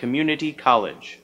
Community College.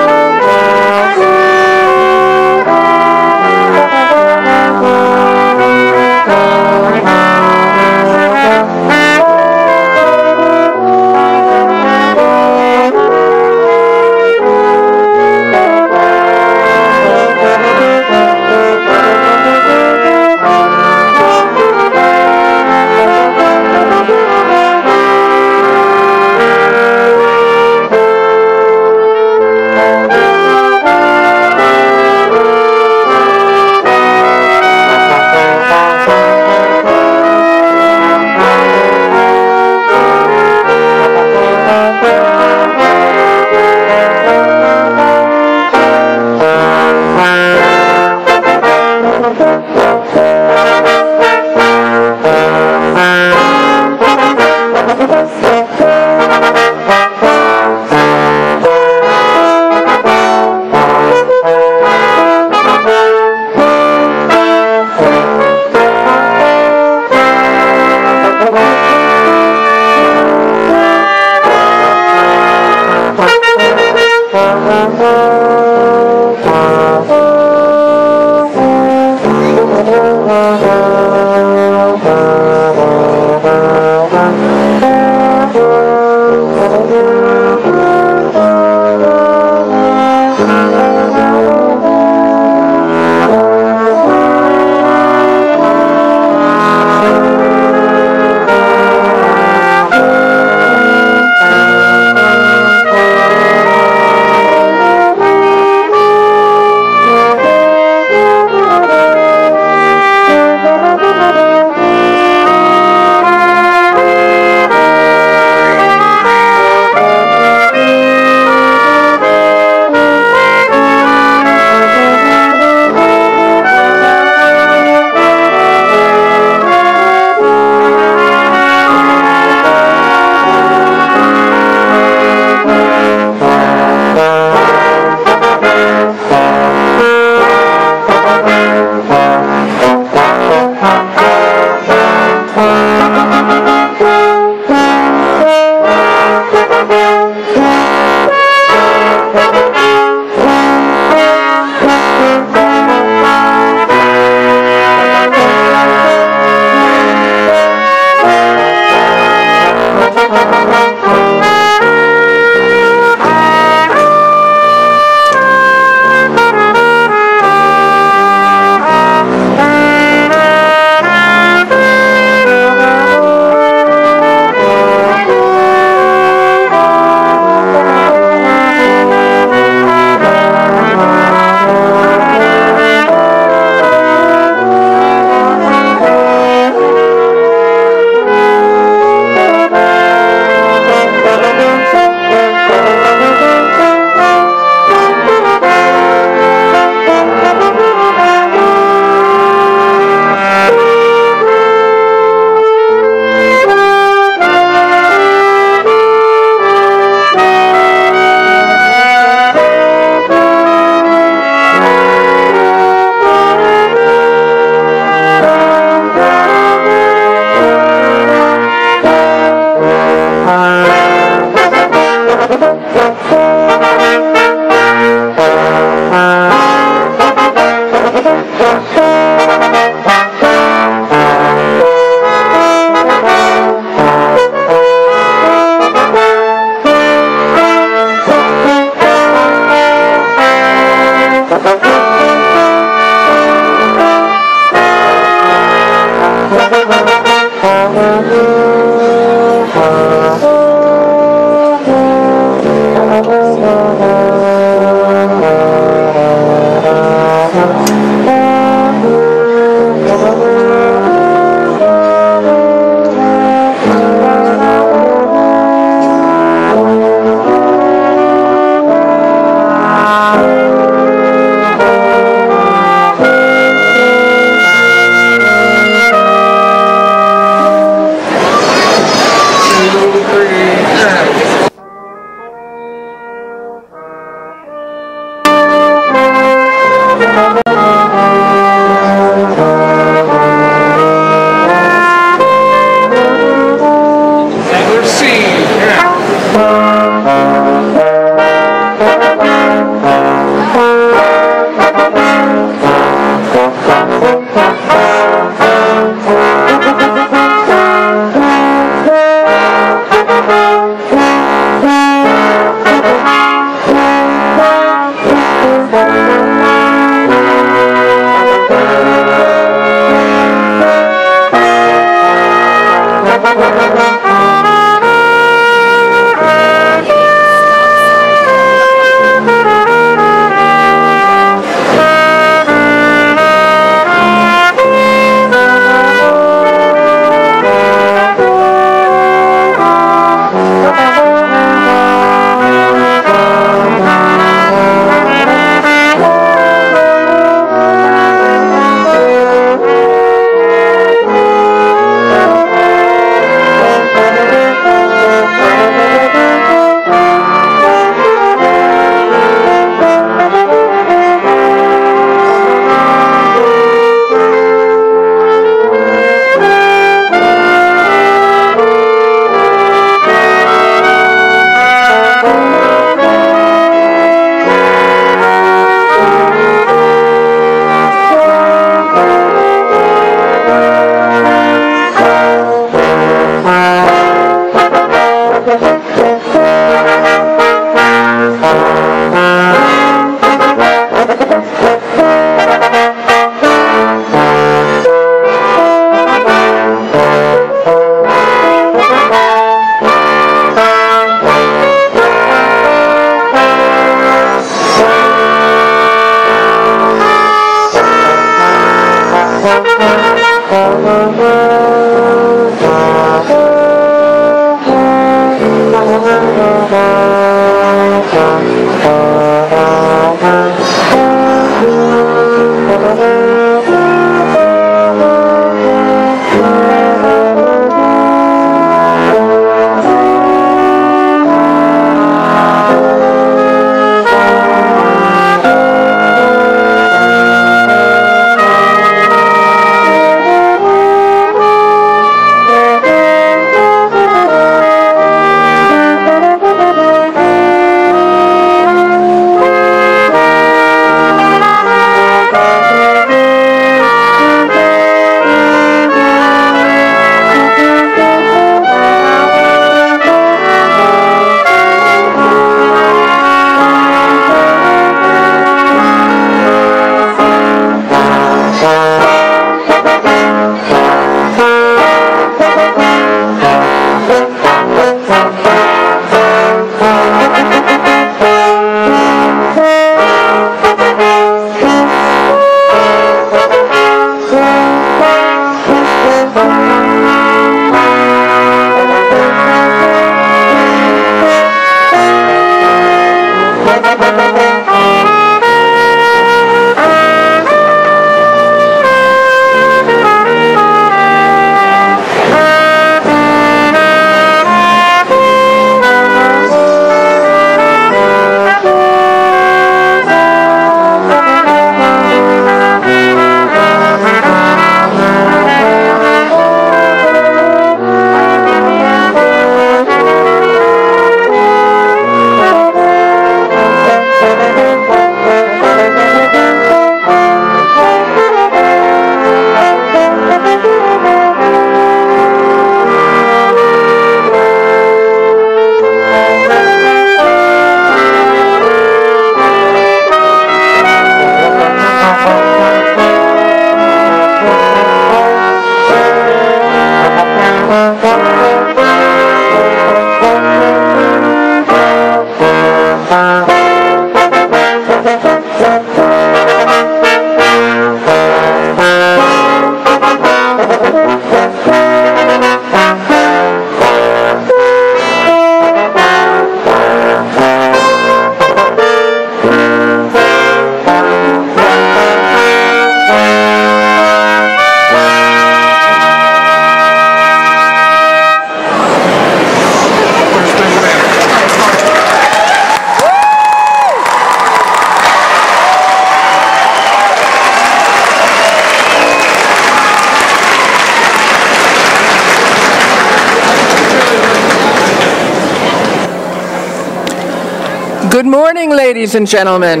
Good morning, ladies and gentlemen.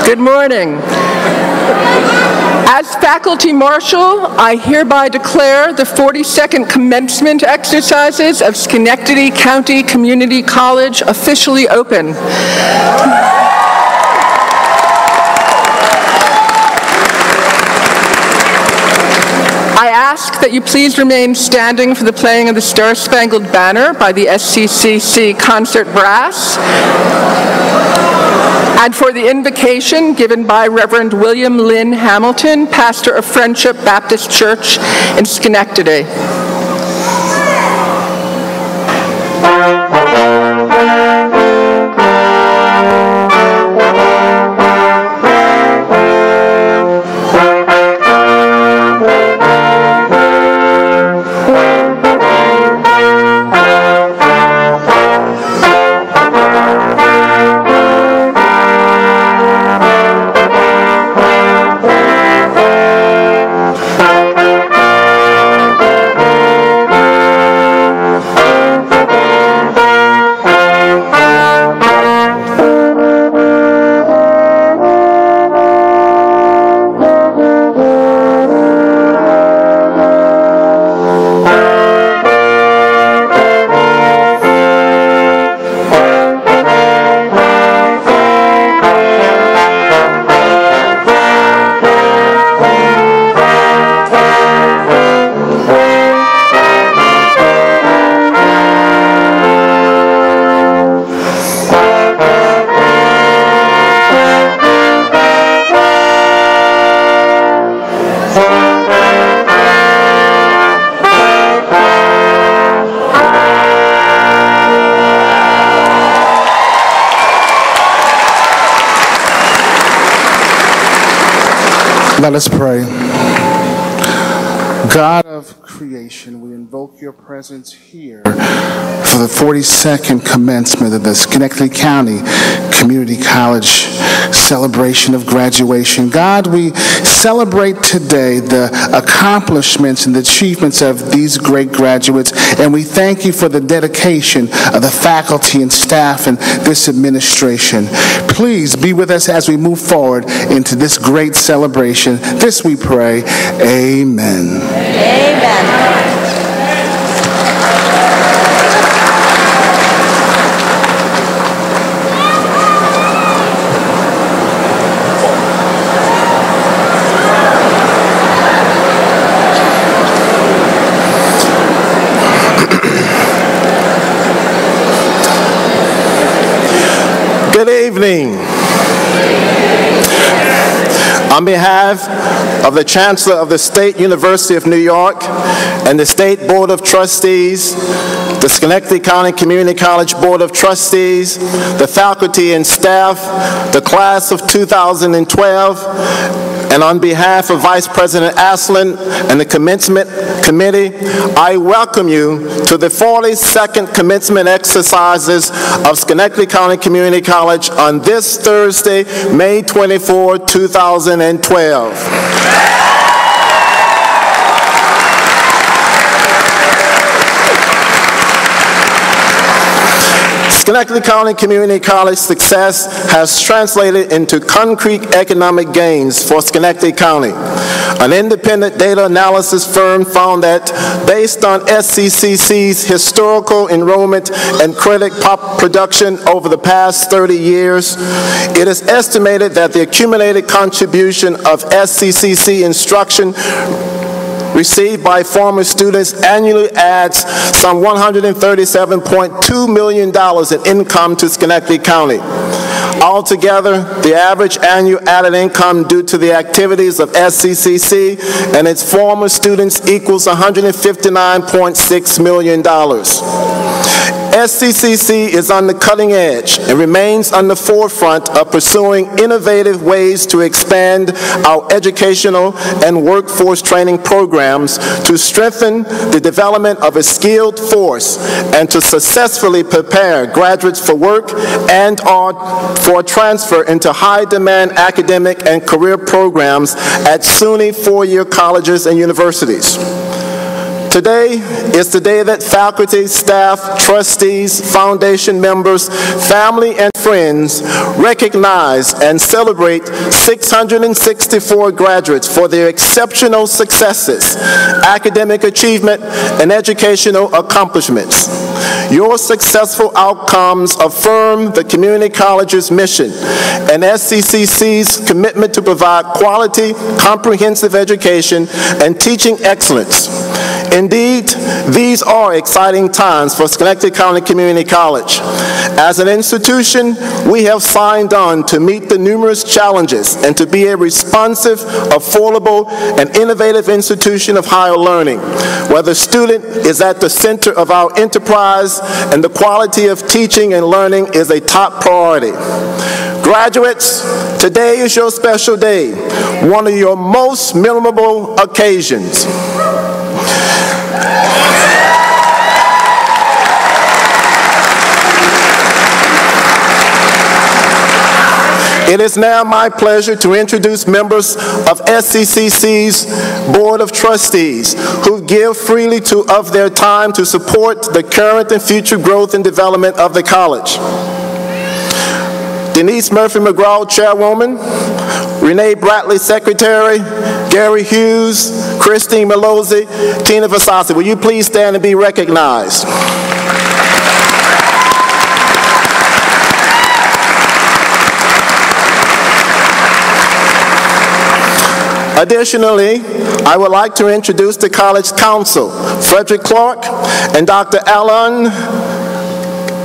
Good morning. As faculty marshal, I hereby declare the 42nd commencement exercises of Schenectady County Community College officially open. I ask that you please remain standing for the playing of the Star-Spangled Banner by the SCCC Concert Brass, and for the invocation given by Reverend William Lynn Hamilton, pastor of Friendship Baptist Church in Schenectady. Let us pray. God of creation, we invoke your presence here for the 42nd commencement of the Schenectady County Community College celebration of graduation. God, we celebrate today the accomplishments and the achievements of these great graduates, and we thank you for the dedication of the faculty and staff and this administration. Please be with us as we move forward into this great celebration. This we pray. Amen. Amen. Good evening. On behalf of the Chancellor of the State University of New York and the State Board of Trustees, the Schenectady County Community College Board of Trustees, the faculty and staff, the class of 2012, and on behalf of Vice President Aslan and the Commencement Committee, I welcome you to the 42nd commencement exercises of Schenectady County Community College on this Thursday, May 24, 2012. Schenectady County Community College success has translated into concrete economic gains for Schenectady County. An independent data analysis firm found that based on SCCC's historical enrollment and credit production over the past 30 years, it is estimated that the accumulated contribution of SCCC instruction received by former students annually adds some $137.2 million in income to Schenectady County. Altogether, the average annual added income due to the activities of SCCC and its former students equals $159.6 million. SCCC is on the cutting edge and remains on the forefront of pursuing innovative ways to expand our educational and workforce training programs to strengthen the development of a skilled force and to successfully prepare graduates for work and or for transfer into high-demand academic and career programs at SUNY four-year colleges and universities. Today is the day that faculty, staff, trustees, foundation members, family, and friends recognize and celebrate 664 graduates for their exceptional successes, academic achievement, and educational accomplishments. Your successful outcomes affirm the community college's mission and SCCC's commitment to provide quality, comprehensive education and teaching excellence. Indeed, these are exciting times for Schenectady County Community College. As an institution, we have signed on to meet the numerous challenges and to be a responsive, affordable, and innovative institution of higher learning, where the student is at the center of our enterprise and the quality of teaching and learning is a top priority. Graduates, today is your special day, one of your most memorable occasions. It is now my pleasure to introduce members of SCCC's Board of Trustees who give freely of their time to support the current and future growth and development of the college. Denise Murphy-McGraw, Chairwoman, Renee Bradley, Secretary, Gary Hughes, Christine Melozzi, Tina Vasasi. Will you please stand and be recognized? Additionally, I would like to introduce the College Council, Frederick Clark and Dr. Alan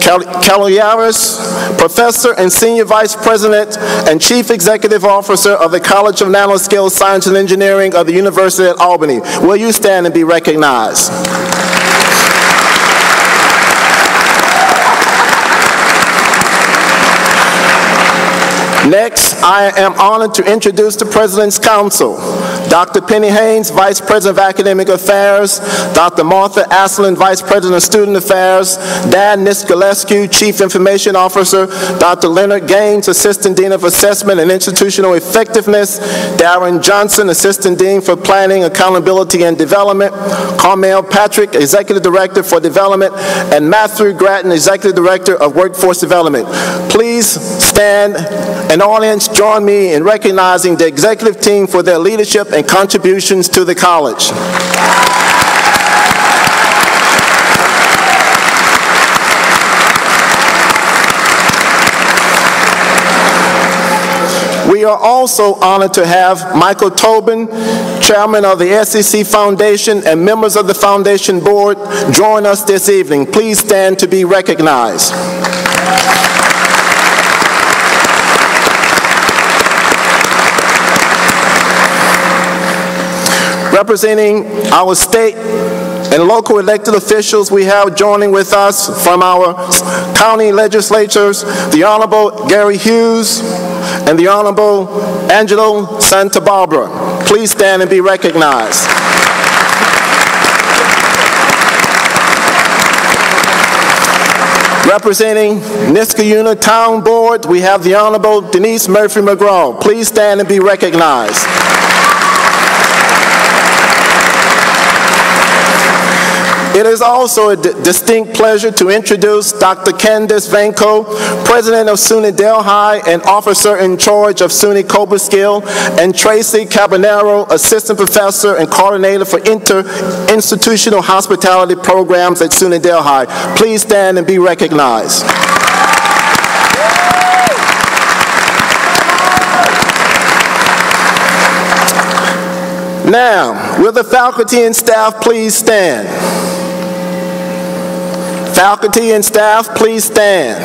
Caliaris, Professor and Senior Vice President and Chief Executive Officer of the College of Nanoscale Science and Engineering of the University at Albany. Will you stand and be recognized? Next, I am honored to introduce the President's Council, Dr. Penny Haynes, Vice President of Academic Affairs, Dr. Martha Aslin, Vice President of Student Affairs, Dan Niskolescu, Chief Information Officer, Dr. Leonard Gaines, Assistant Dean of Assessment and Institutional Effectiveness, Darren Johnson, Assistant Dean for Planning, Accountability, and Development, Carmel Patrick, Executive Director for Development, and Matthew Gratton, Executive Director of Workforce Development. Please stand and audience join me in recognizing the executive team for their leadership and contributions to the college. We are also honored to have Michael Tobin, Chairman of the SCC Foundation, and members of the Foundation Board join us this evening. Please stand to be recognized. Representing our state and local elected officials, we have joining with us from our county legislatures, the Honorable Gary Hughes and the Honorable Angelo Santa Barbara. Please stand and be recognized. Representing Niskayuna Town Board, we have the Honorable Denise Murphy-McGraw. Please stand and be recognized. It is also a distinct pleasure to introduce Dr. Candace Vanko, President of SUNY Delhi and Officer in Charge of SUNY Cobleskill, and Tracy Cabanero, Assistant Professor and Coordinator for Inter-Institutional Hospitality Programs at SUNY Delhi. Please stand and be recognized. Now, will the faculty and staff please stand? Faculty and staff, please stand.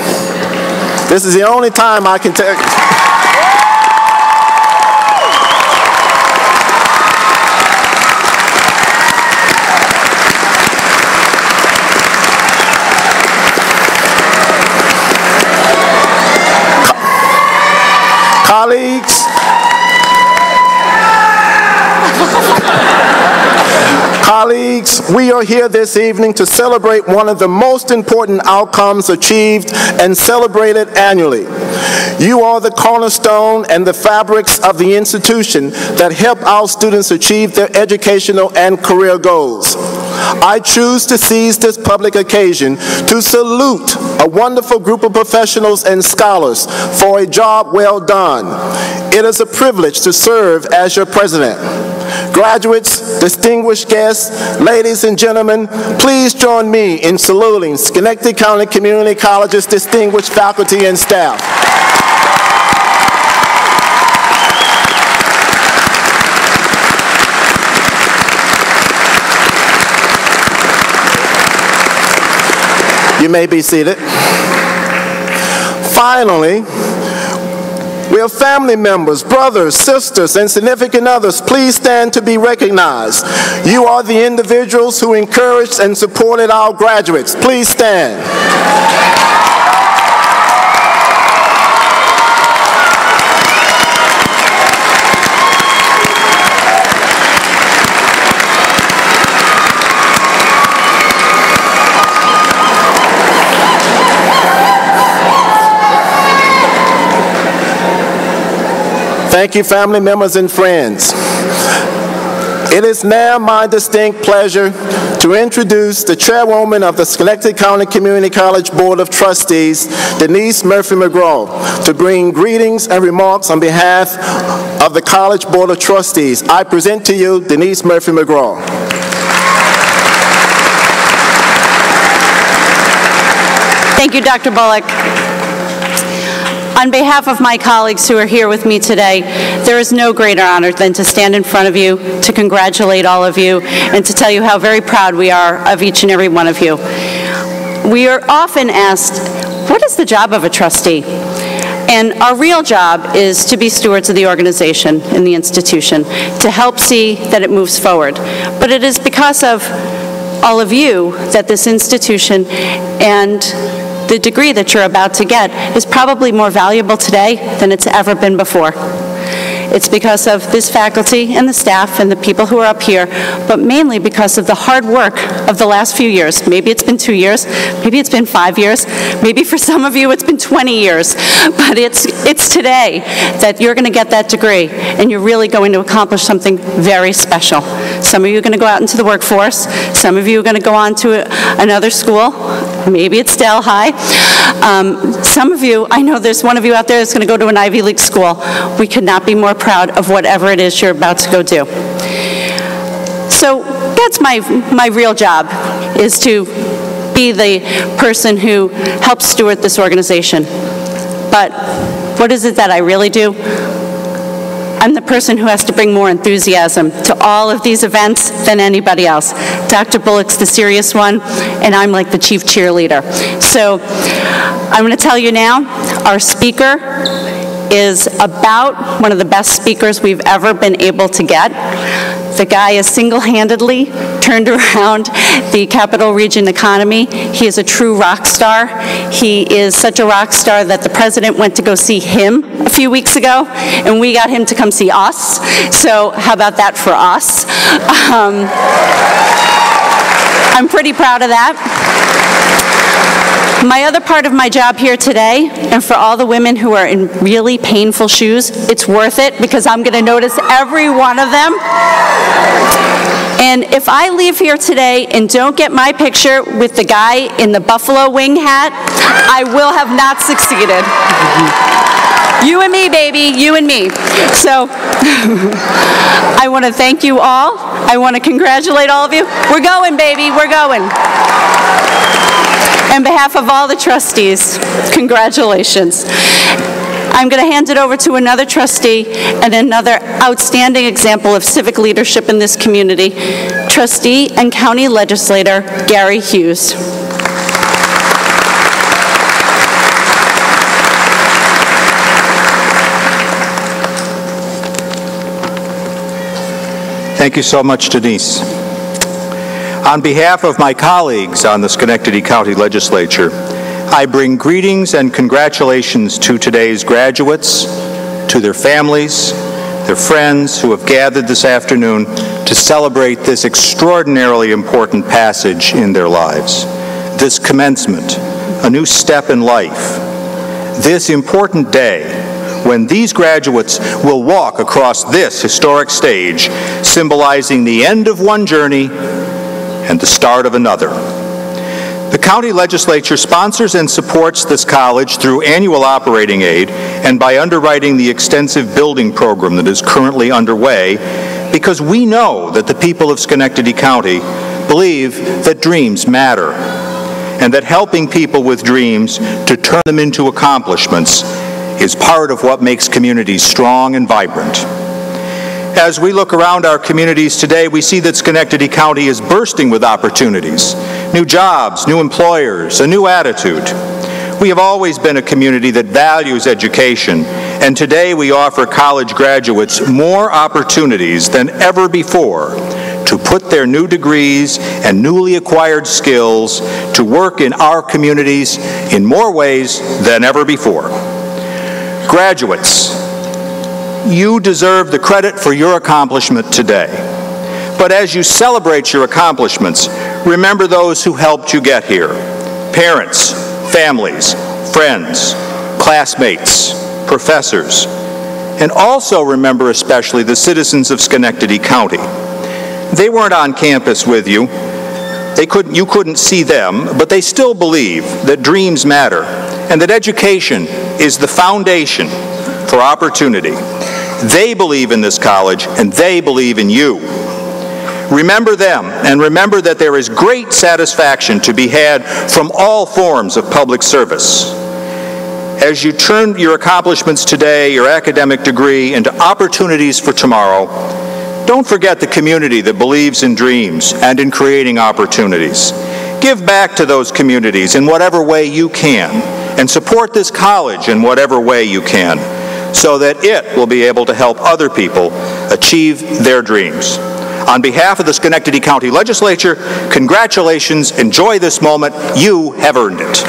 This is the only time I can tell you. Colleagues, we are here this evening to celebrate one of the most important outcomes achieved and celebrated annually. You are the cornerstone and the fabrics of the institution that help our students achieve their educational and career goals. I choose to seize this public occasion to salute a wonderful group of professionals and scholars for a job well done. It is a privilege to serve as your president. Graduates, distinguished guests, ladies and gentlemen, please join me in saluting Schenectady County Community College's distinguished faculty and staff. You may be seated. Finally, we have family members, brothers, sisters, and significant others. Please stand to be recognized. You are the individuals who encouraged and supported our graduates. Please stand. Thank you, family members and friends. It is now my distinct pleasure to introduce the chairwoman of the Schenectady County Community College Board of Trustees, Denise Murphy-McGraw, to bring greetings and remarks on behalf of the College Board of Trustees. I present to you Denise Murphy-McGraw. Thank you, Dr. Bullock. On behalf of my colleagues who are here with me today, there is no greater honor than to stand in front of you, to congratulate all of you, and to tell you how very proud we are of each and every one of you. We are often asked, what is the job of a trustee? And our real job is to be stewards of the organization and the institution, to help see that it moves forward. But it is because of all of you that this institution and the degree that you're about to get is probably more valuable today than it's ever been before. It's because of this faculty and the staff and the people who are up here, but mainly because of the hard work of the last few years. Maybe it's been 2 years, maybe it's been 5 years, maybe for some of you it's been 20 years, but it's today that you're going to get that degree and you're really going to accomplish something very special. Some of you are going to go out into the workforce, some of you are going to go on to another school, maybe it's Dale High. Some of you, I know there's one of you out there that's going to go to an Ivy League school. We could not be more proud of whatever it is you're about to go do. So that's my real job, is to be the person who helps steward this organization. But what is it that I really do? I'm the person who has to bring more enthusiasm to all of these events than anybody else. Dr. Bullock's the serious one, and I'm like the chief cheerleader. So I'm going to tell you now, our speaker is about one of the best speakers we've ever been able to get. The guy has single-handedly turned around the Capital Region economy. He is a true rock star. He is such a rock star that the president went to go see him a few weeks ago, and we got him to come see us. So how about that for us? I'm pretty proud of that. My other part of my job here today, and for all the women who are in really painful shoes, it's worth it because I'm going to notice every one of them. And if I leave here today and don't get my picture with the guy in the buffalo wing hat, I will have not succeeded. You and me, baby, you and me. So I want to thank you all. I want to congratulate all of you. We're going, baby, we're going. On behalf of all the trustees, congratulations. I'm going to hand it over to another trustee and another outstanding example of civic leadership in this community, trustee and county legislator Gary Hughes. Thank you so much, Denise. On behalf of my colleagues on the Schenectady County Legislature, I bring greetings and congratulations to today's graduates, to their families, their friends who have gathered this afternoon to celebrate this extraordinarily important passage in their lives, this commencement, a new step in life. this important day when these graduates will walk across this historic stage, symbolizing the end of one journey and the start of another. The county legislature sponsors and supports this college through annual operating aid and by underwriting the extensive building program that is currently underway, because we know that the people of Schenectady County believe that dreams matter, and that helping people with dreams to turn them into accomplishments is part of what makes communities strong and vibrant. As we look around our communities today, we see that Schenectady County is bursting with opportunities, new jobs, new employers, a new attitude. We have always been a community that values education, and today we offer college graduates more opportunities than ever before to put their new degrees and newly acquired skills to work in our communities in more ways than ever before. Graduates, you deserve the credit for your accomplishment today. But as you celebrate your accomplishments, remember those who helped you get here. Parents, families, friends, classmates, professors, and also remember especially the citizens of Schenectady County. They weren't on campus with you. You couldn't see them, but they still believe that dreams matter and that education is the foundation for opportunity. They believe in this college, and they believe in you. Remember them, and remember that there is great satisfaction to be had from all forms of public service. As you turn your accomplishments today, your academic degree, into opportunities for tomorrow, don't forget the community that believes in dreams and in creating opportunities. Give back to those communities in whatever way you can, and support this college in whatever way you can, so that it will be able to help other people achieve their dreams. On behalf of the Schenectady County Legislature, congratulations, enjoy this moment, you have earned it.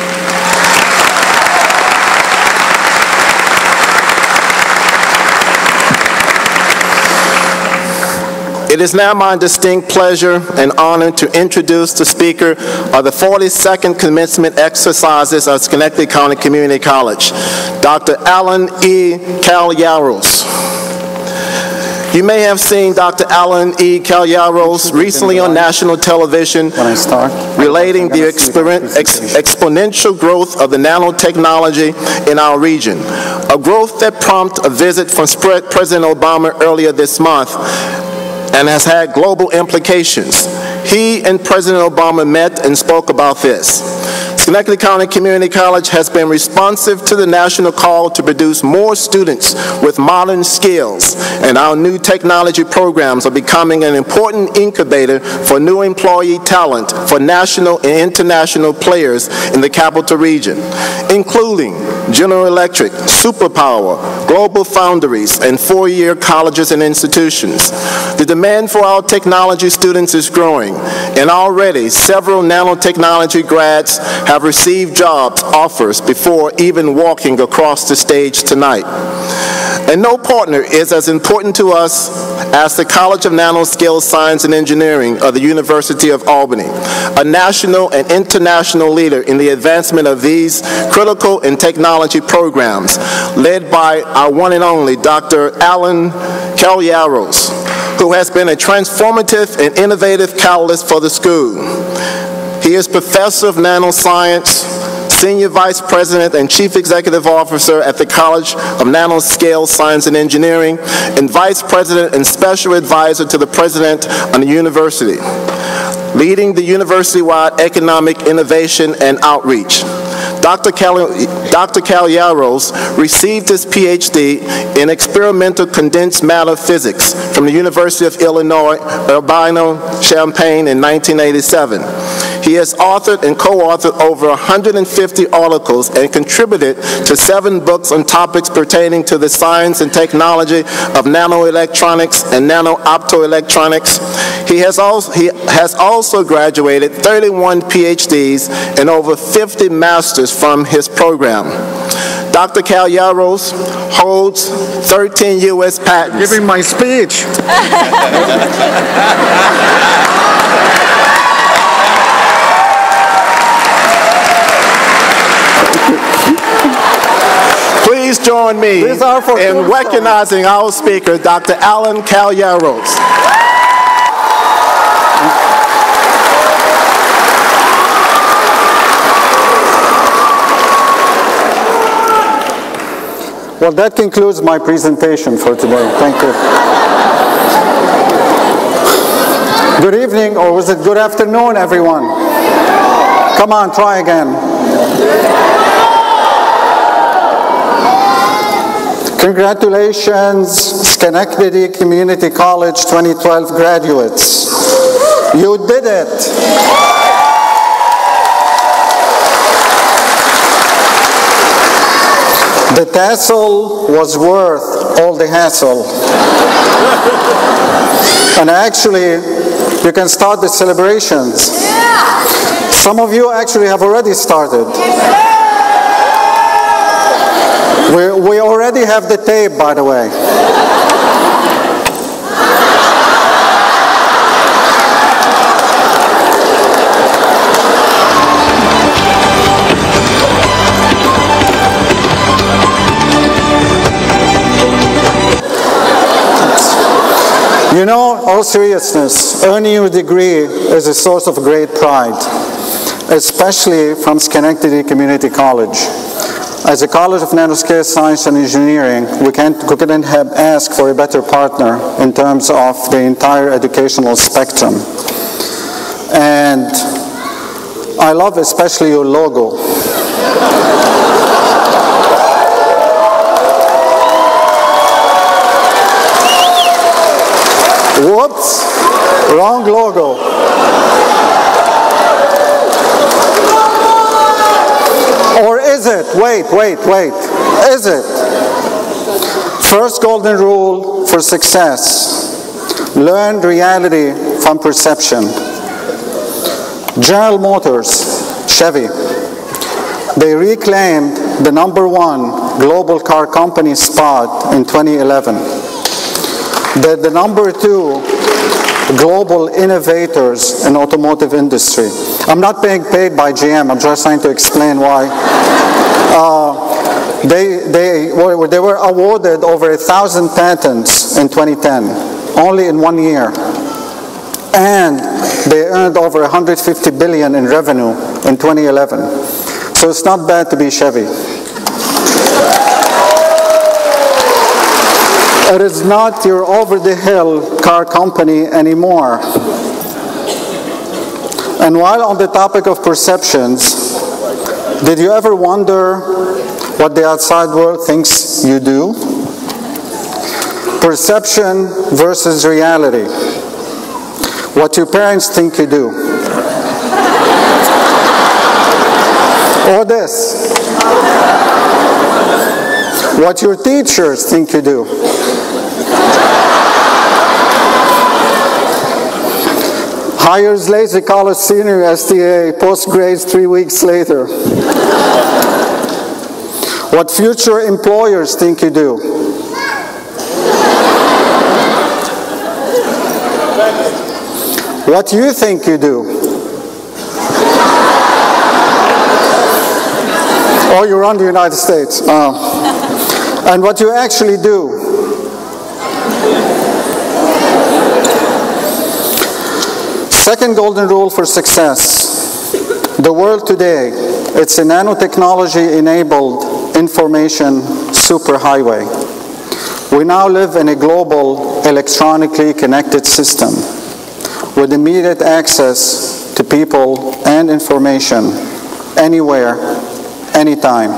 It is now my distinct pleasure and honor to introduce the speaker of the 42nd Commencement Exercises of Schenectady County Community College, Dr. Alan E. Calyaros. You may have seen Dr. Alan E. Calyaros recently on national television relating the exponential growth of the nanotechnology in our region, a growth that prompted a visit from President Obama earlier this month and has had global implications. He and President Obama met and spoke about this. Schenectady County Community College has been responsive to the national call to produce more students with modern skills, and our new technology programs are becoming an important incubator for new employee talent for national and international players in the capital region, including General Electric, Superpower, Global Foundries, and four-year colleges and institutions. The demand for our technology students is growing, and already several nanotechnology grads have received jobs offers before even walking across the stage tonight. And no partner is as important to us as the College of Nanoscale Science and Engineering of the University of Albany, a national and international leader in the advancement of these critical and technology programs, led by our one and only Dr. Alan Calyaros, who has been a transformative and innovative catalyst for the school. He is Professor of Nanoscience, Senior Vice President and Chief Executive Officer at the College of Nanoscale Science and Engineering, and Vice President and Special Advisor to the President of the University, leading the university-wide economic innovation and outreach. Dr. Calyaros received his PhD in experimental condensed matter physics from the University of Illinois, Urbana-Champaign in 1987. He has authored and co-authored over 150 articles and contributed to 7 books on topics pertaining to the science and technology of nanoelectronics and nano-optoelectronics. He has also graduated 31 PhDs and over 50 masters from his program. Dr. Calyaros holds 13 U.S. patents. Giving my speech. Please join me These are for in tombstones. recognizing our speaker, Dr. Alan Calleros. Well, that concludes my presentation for today. Thank you. Good evening, or was it good afternoon, everyone? Come on, try again. Congratulations, Schenectady Community College 2012 graduates. You did it. The tassel was worth all the hassle. And actually, you can start the celebrations. Some of you actually have already started. We already have the tape, by the way. You know, all seriousness, earning your degree is a source of great pride, especially from Schenectady Community College. As a College of Nanoscale Science and Engineering, we couldn't have asked for a better partner in terms of the entire educational spectrum. And I love especially your logo. Whoops, wrong logo. Or is it? Wait. Is it? First golden rule for success. Learn reality from perception. General Motors, Chevy, they reclaimed the #1 global car company spot in 2011. They're the #2 global innovators in automotive industry. I'm not being paid by GM, I'm just trying to explain why. They were awarded over 1,000 patents in 2010, only in 1 year. And they earned over 150 billion in revenue in 2011. So it's not bad to be Chevy. It is not your over-the-hill car company anymore. And while on the topic of perceptions, did you ever wonder what the outside world thinks you do? Perception versus reality. What your parents think you do. Or this. What your teachers think you do. Hires lazy college senior STA, post grades 3 weeks later. What future employers think you do. What you think you do. Oh, you run the United States. And what you actually do. Second golden rule for success. The world today, it's a nanotechnology-enabled information superhighway. We now live in a global, electronically connected system with immediate access to people and information anywhere, anytime.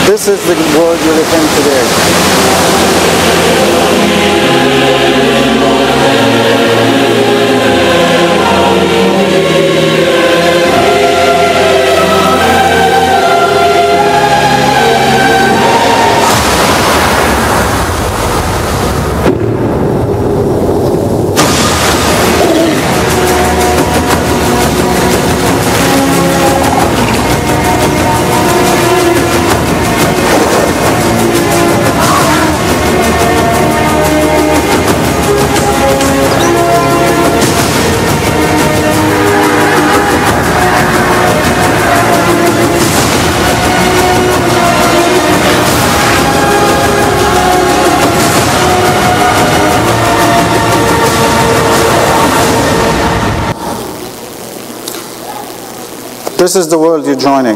This is the world we live in today. This is the world you're joining.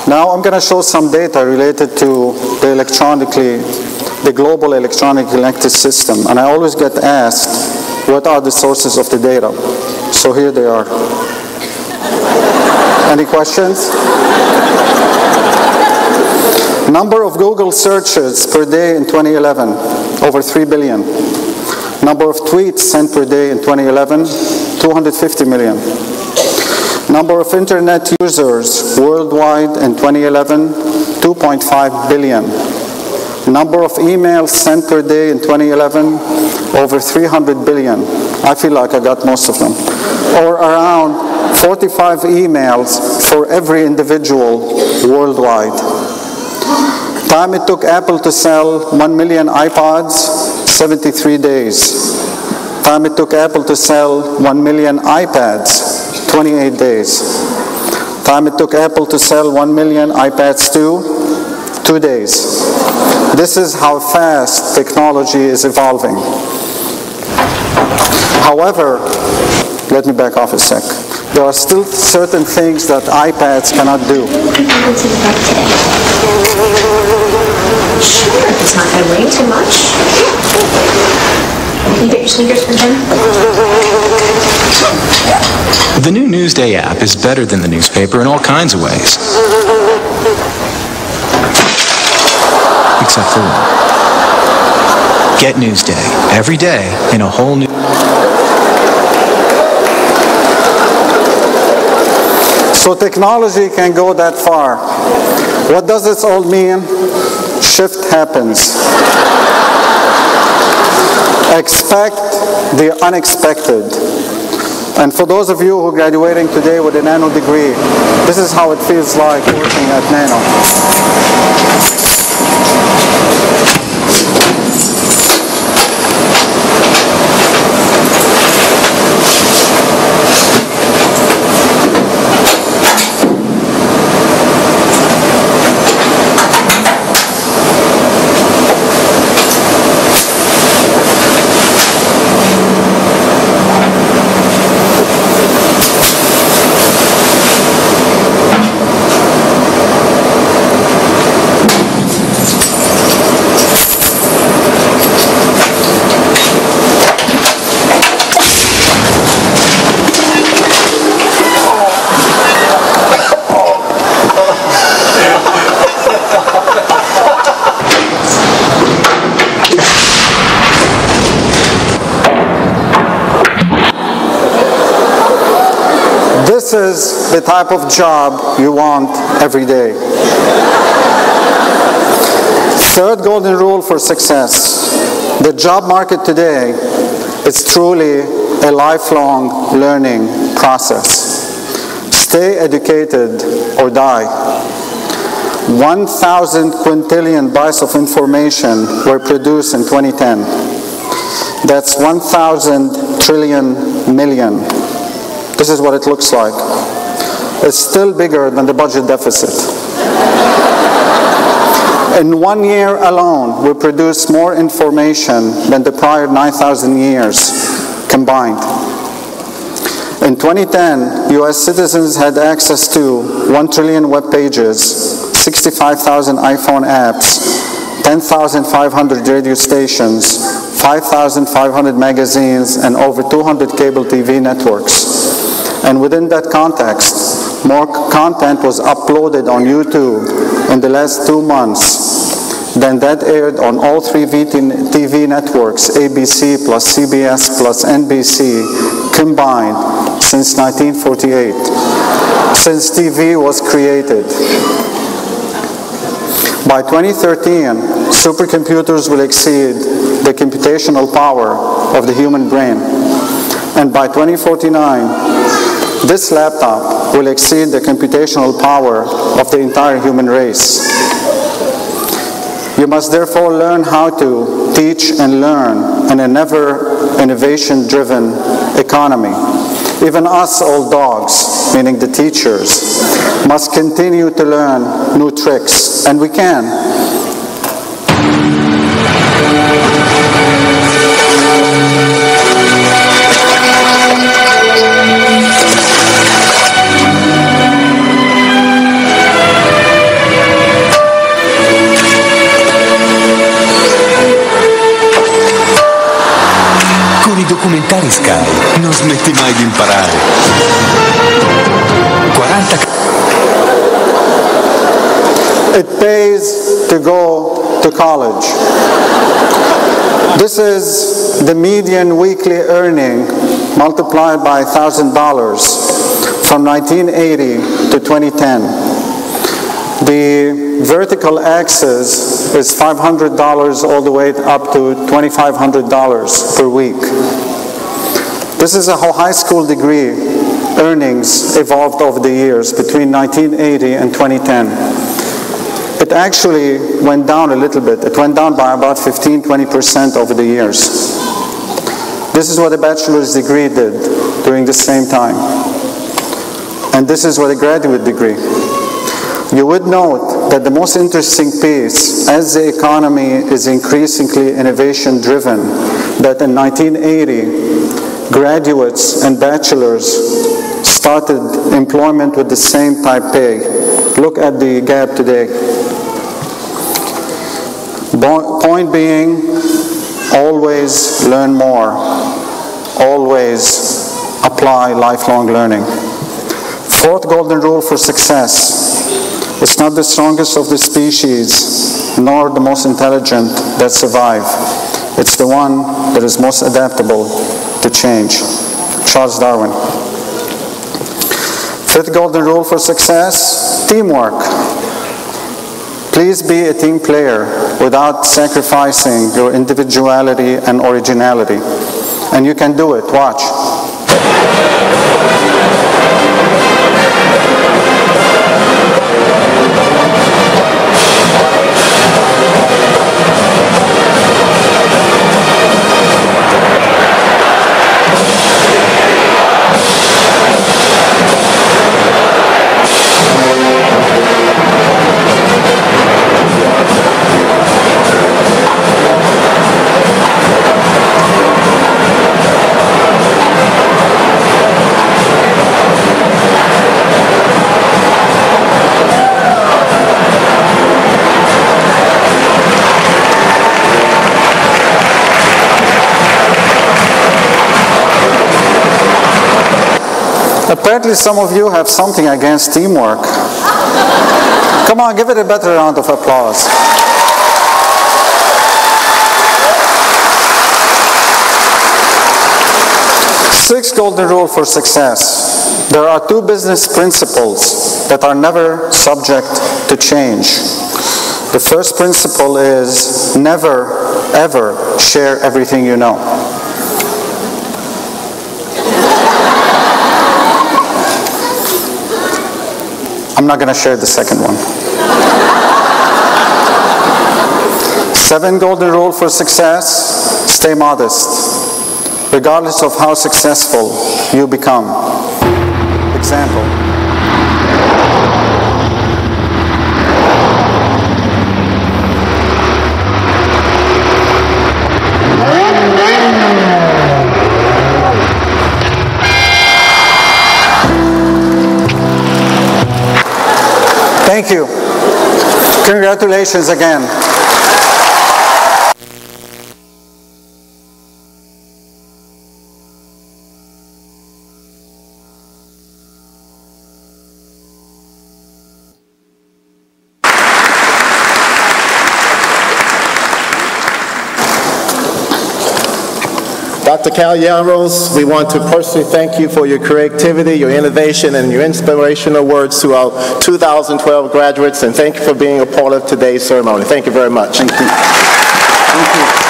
Now I'm going to show some data related to the global electronic elected system. And I always get asked, what are the sources of the data? So here they are. Any questions? Number of Google searches per day in 2011, over 3 billion. Number of tweets sent per day in 2011, 250 million. Number of internet users worldwide in 2011, 2.5 billion. Number of emails sent per day in 2011, over 300 billion. I feel like I got most of them. Or around 45 emails for every individual worldwide. Time it took Apple to sell 1 million iPods, 73 days. Time it took Apple to sell 1 million iPads, 28 days. Time it took Apple to sell 1 million iPads 2 days. This is how fast technology is evolving. However, let me back off a sec. There are still certain things that iPads cannot do. Sure, if it's not going to rain too much. Can you get your sneakers for him? The new Newsday app is better than the newspaper in all kinds of ways. Except for one. Get Newsday every day in a whole new... So technology can go that far. What does this all mean? Shift happens. Expect the unexpected. And for those of you who are graduating today with a nano degree, this is how it feels like working at Nano. This is the type of job you want every day. Third golden rule for success. The job market today is truly a lifelong learning process. Stay educated or die. 1,000 quintillion bytes of information were produced in 2010. That's 1,000 trillion million. This is what it looks like. It's still bigger than the budget deficit. In 1 year alone, we produced more information than the prior 9,000 years combined. In 2010, US citizens had access to 1 trillion web pages, 65,000 iPhone apps, 10,500 radio stations, 5,500 magazines, and over 200 cable TV networks. And within that context, more content was uploaded on YouTube in the last 2 months than that aired on all 3 TV networks, ABC plus CBS plus NBC, combined since 1948, since TV was created. By 2013, supercomputers will exceed the computational power of the human brain. And by 2049, this laptop will exceed the computational power of the entire human race. You must therefore learn how to teach and learn in a never innovation-driven economy. Even us old dogs, meaning the teachers, must continue to learn new tricks, and we can. Con i documentari Sky non smetti mai di imparare. 40. It pays to go to college. This is the median weekly earning multiplied by $1,000 from 1980 to 2010. The vertical axis is $500 all the way up to $2,500 per week. This is how high school degree earnings evolved over the years between 1980 and 2010. It actually went down a little bit. It went down by about 15–20% over the years. This is what a bachelor's degree did during the same time. And this is what a graduate degree. You would note that the most interesting piece, as the economy is increasingly innovation-driven, that in 1980, graduates and bachelors started employment with the same type pay. Look at the gap today. Point being, always learn more. Always apply lifelong learning. Fourth golden rule for success. It's not the strongest of the species, nor the most intelligent that survive. It's the one that is most adaptable to change. Charles Darwin. Fifth golden rule for success, teamwork. Please be a team player without sacrificing your individuality and originality. And you can do it. Watch. Apparently some of you have something against teamwork. Come on, give it a better round of applause. Sixth golden rule for success. There are two business principles that are never subject to change. The first principle is never, ever share everything you know. I'm not going to share the second one. Seventh golden rule for success, stay modest, regardless of how successful you become. Example. Thank you. Congratulations again. Dr. Cagliaros, we want to personally thank you for your creativity, your innovation, and your inspirational words to our 2012 graduates, and thank you for being a part of today's ceremony. Thank you very much. Thank you. Thank you.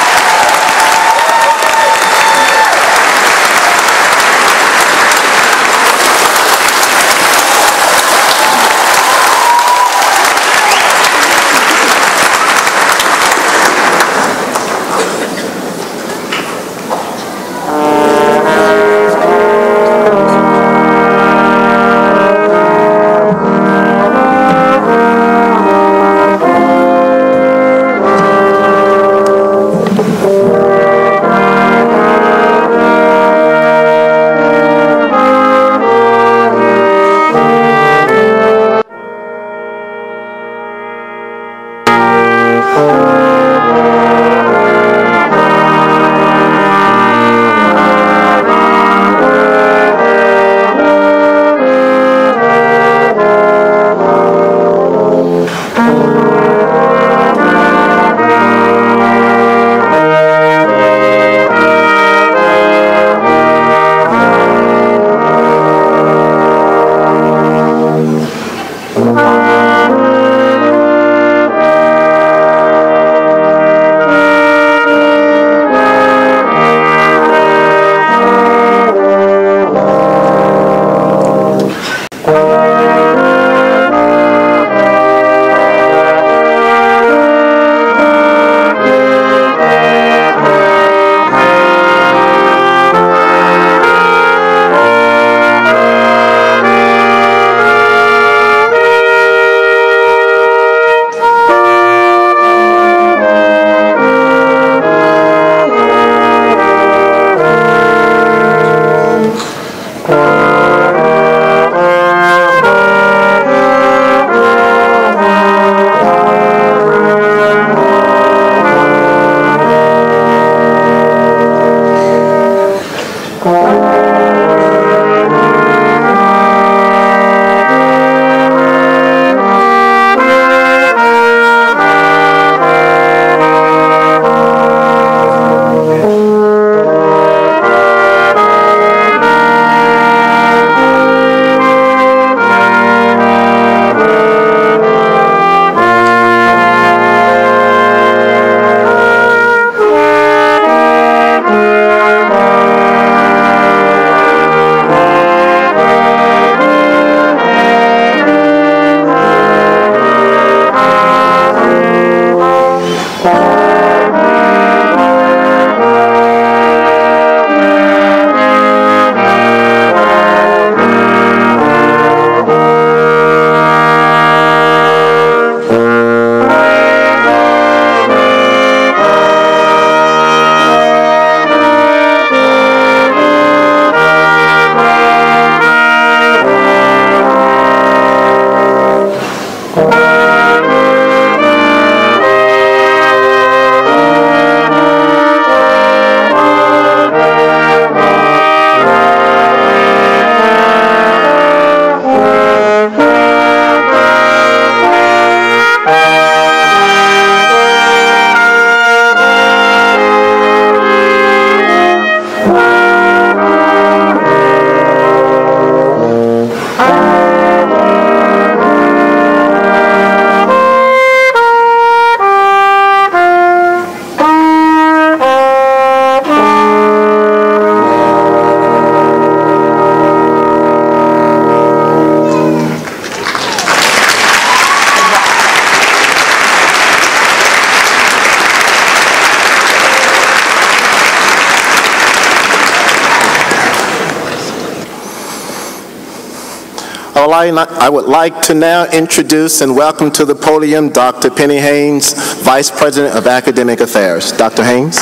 I would like to now introduce and welcome to the podium Dr. Penny Haynes, Vice President of Academic Affairs. Dr. Haynes.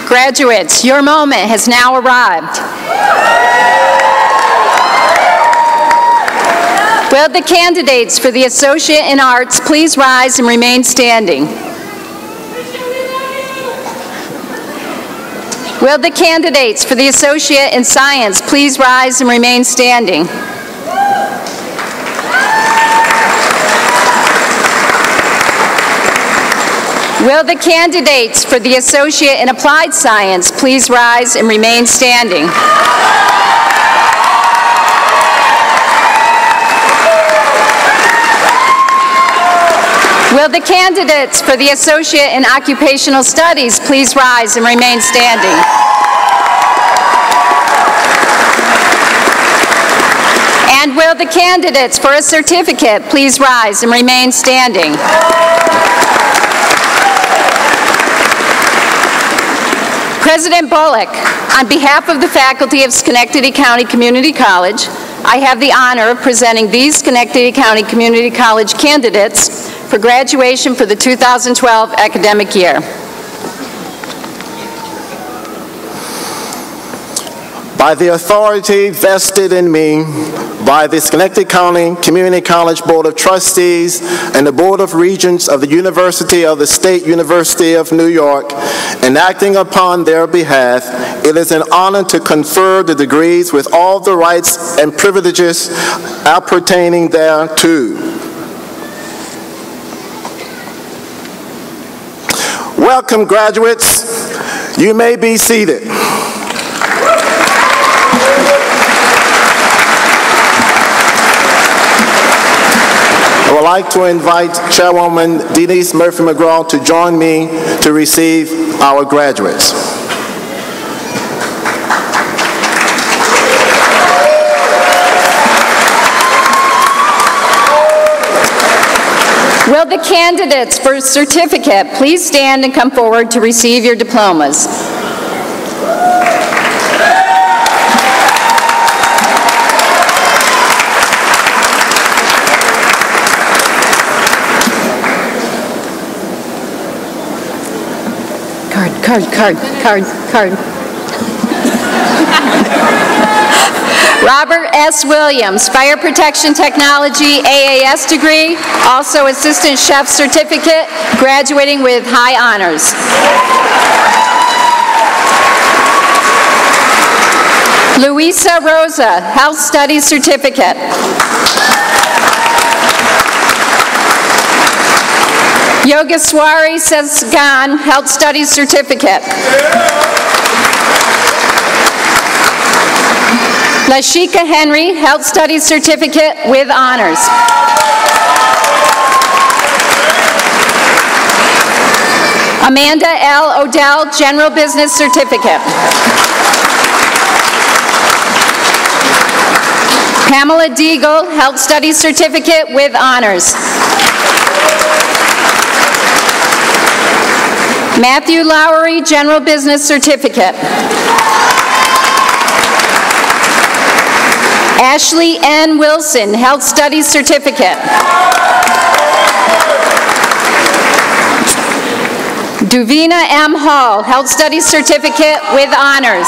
Graduates, your moment has now arrived. Will the candidates for the Associate in Arts please rise and remain standing? Will the candidates for the Associate in Science please rise and remain standing? Will the candidates for the Associate in Applied Science please rise and remain standing? Will the candidates for the Associate in Occupational Studies please rise and remain standing? And will the candidates for a certificate please rise and remain standing? President Bullock, on behalf of the faculty of Schenectady County Community College, I have the honor of presenting these Schenectady County Community College candidates for graduation for the 2012 academic year. By the authority vested in me by the Schenectady County Community College Board of Trustees and the Board of Regents of the University of the State University of New York, and acting upon their behalf, it is an honor to confer the degrees with all the rights and privileges appertaining thereto. Welcome, graduates. You may be seated. I would like to invite Chairwoman Denise Murphy-McGraw to join me to receive our graduates. Will the candidates for a certificate please stand and come forward to receive your diplomas? Card. Robert S. Williams, Fire Protection Technology, AAS degree, also Assistant Chef Certificate, graduating with high honors. Luisa Rosa, Health Studies Certificate. Yogeswari Sesgan, Health Studies Certificate. Lashika Henry, Health Studies Certificate with honors. Amanda L. Odell, General Business Certificate. Pamela Deagle, Health Studies Certificate with honors. Matthew Lowery, General Business Certificate. Ashley N. Wilson, Health Studies Certificate. Duvina M. Hall, Health Studies Certificate with honors.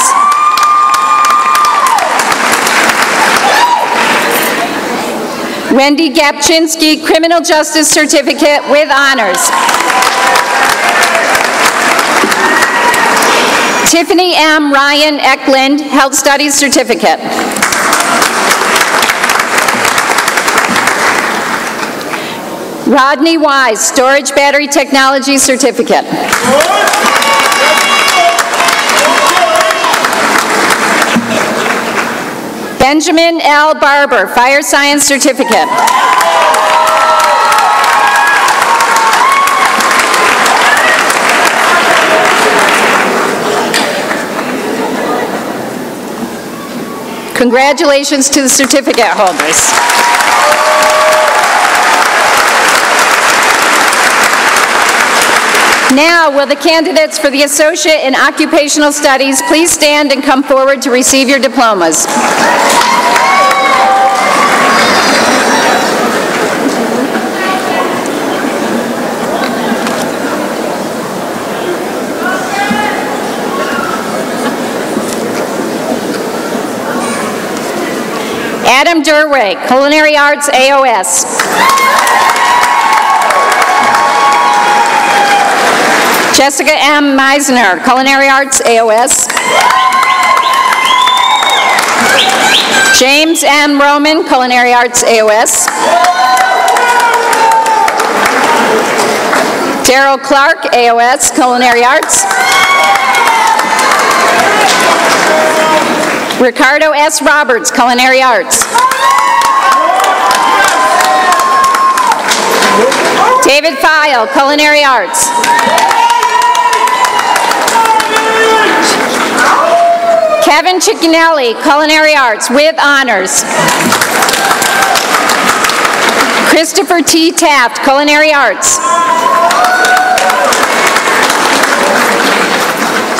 Wendy Gapchinsky, Criminal Justice Certificate with honors. Tiffany M. Ryan Eklund, Health Studies Certificate. Rodney Wise, Storage Battery Technology Certificate. Benjamin L. Barber, Fire Science Certificate. Congratulations to the certificate holders. Now, will the candidates for the Associate in Occupational Studies please stand and come forward to receive your diplomas? Adam Durway, Culinary Arts, AOS. Jessica M. Meisner, Culinary Arts, AOS. James M. Roman, Culinary Arts, AOS. Daryl Clark, AOS, Culinary Arts. Ricardo S. Roberts, Culinary Arts. David File, Culinary Arts. Kevin Ciccinelli, Culinary Arts, with honors. Christopher T. Taft, Culinary Arts.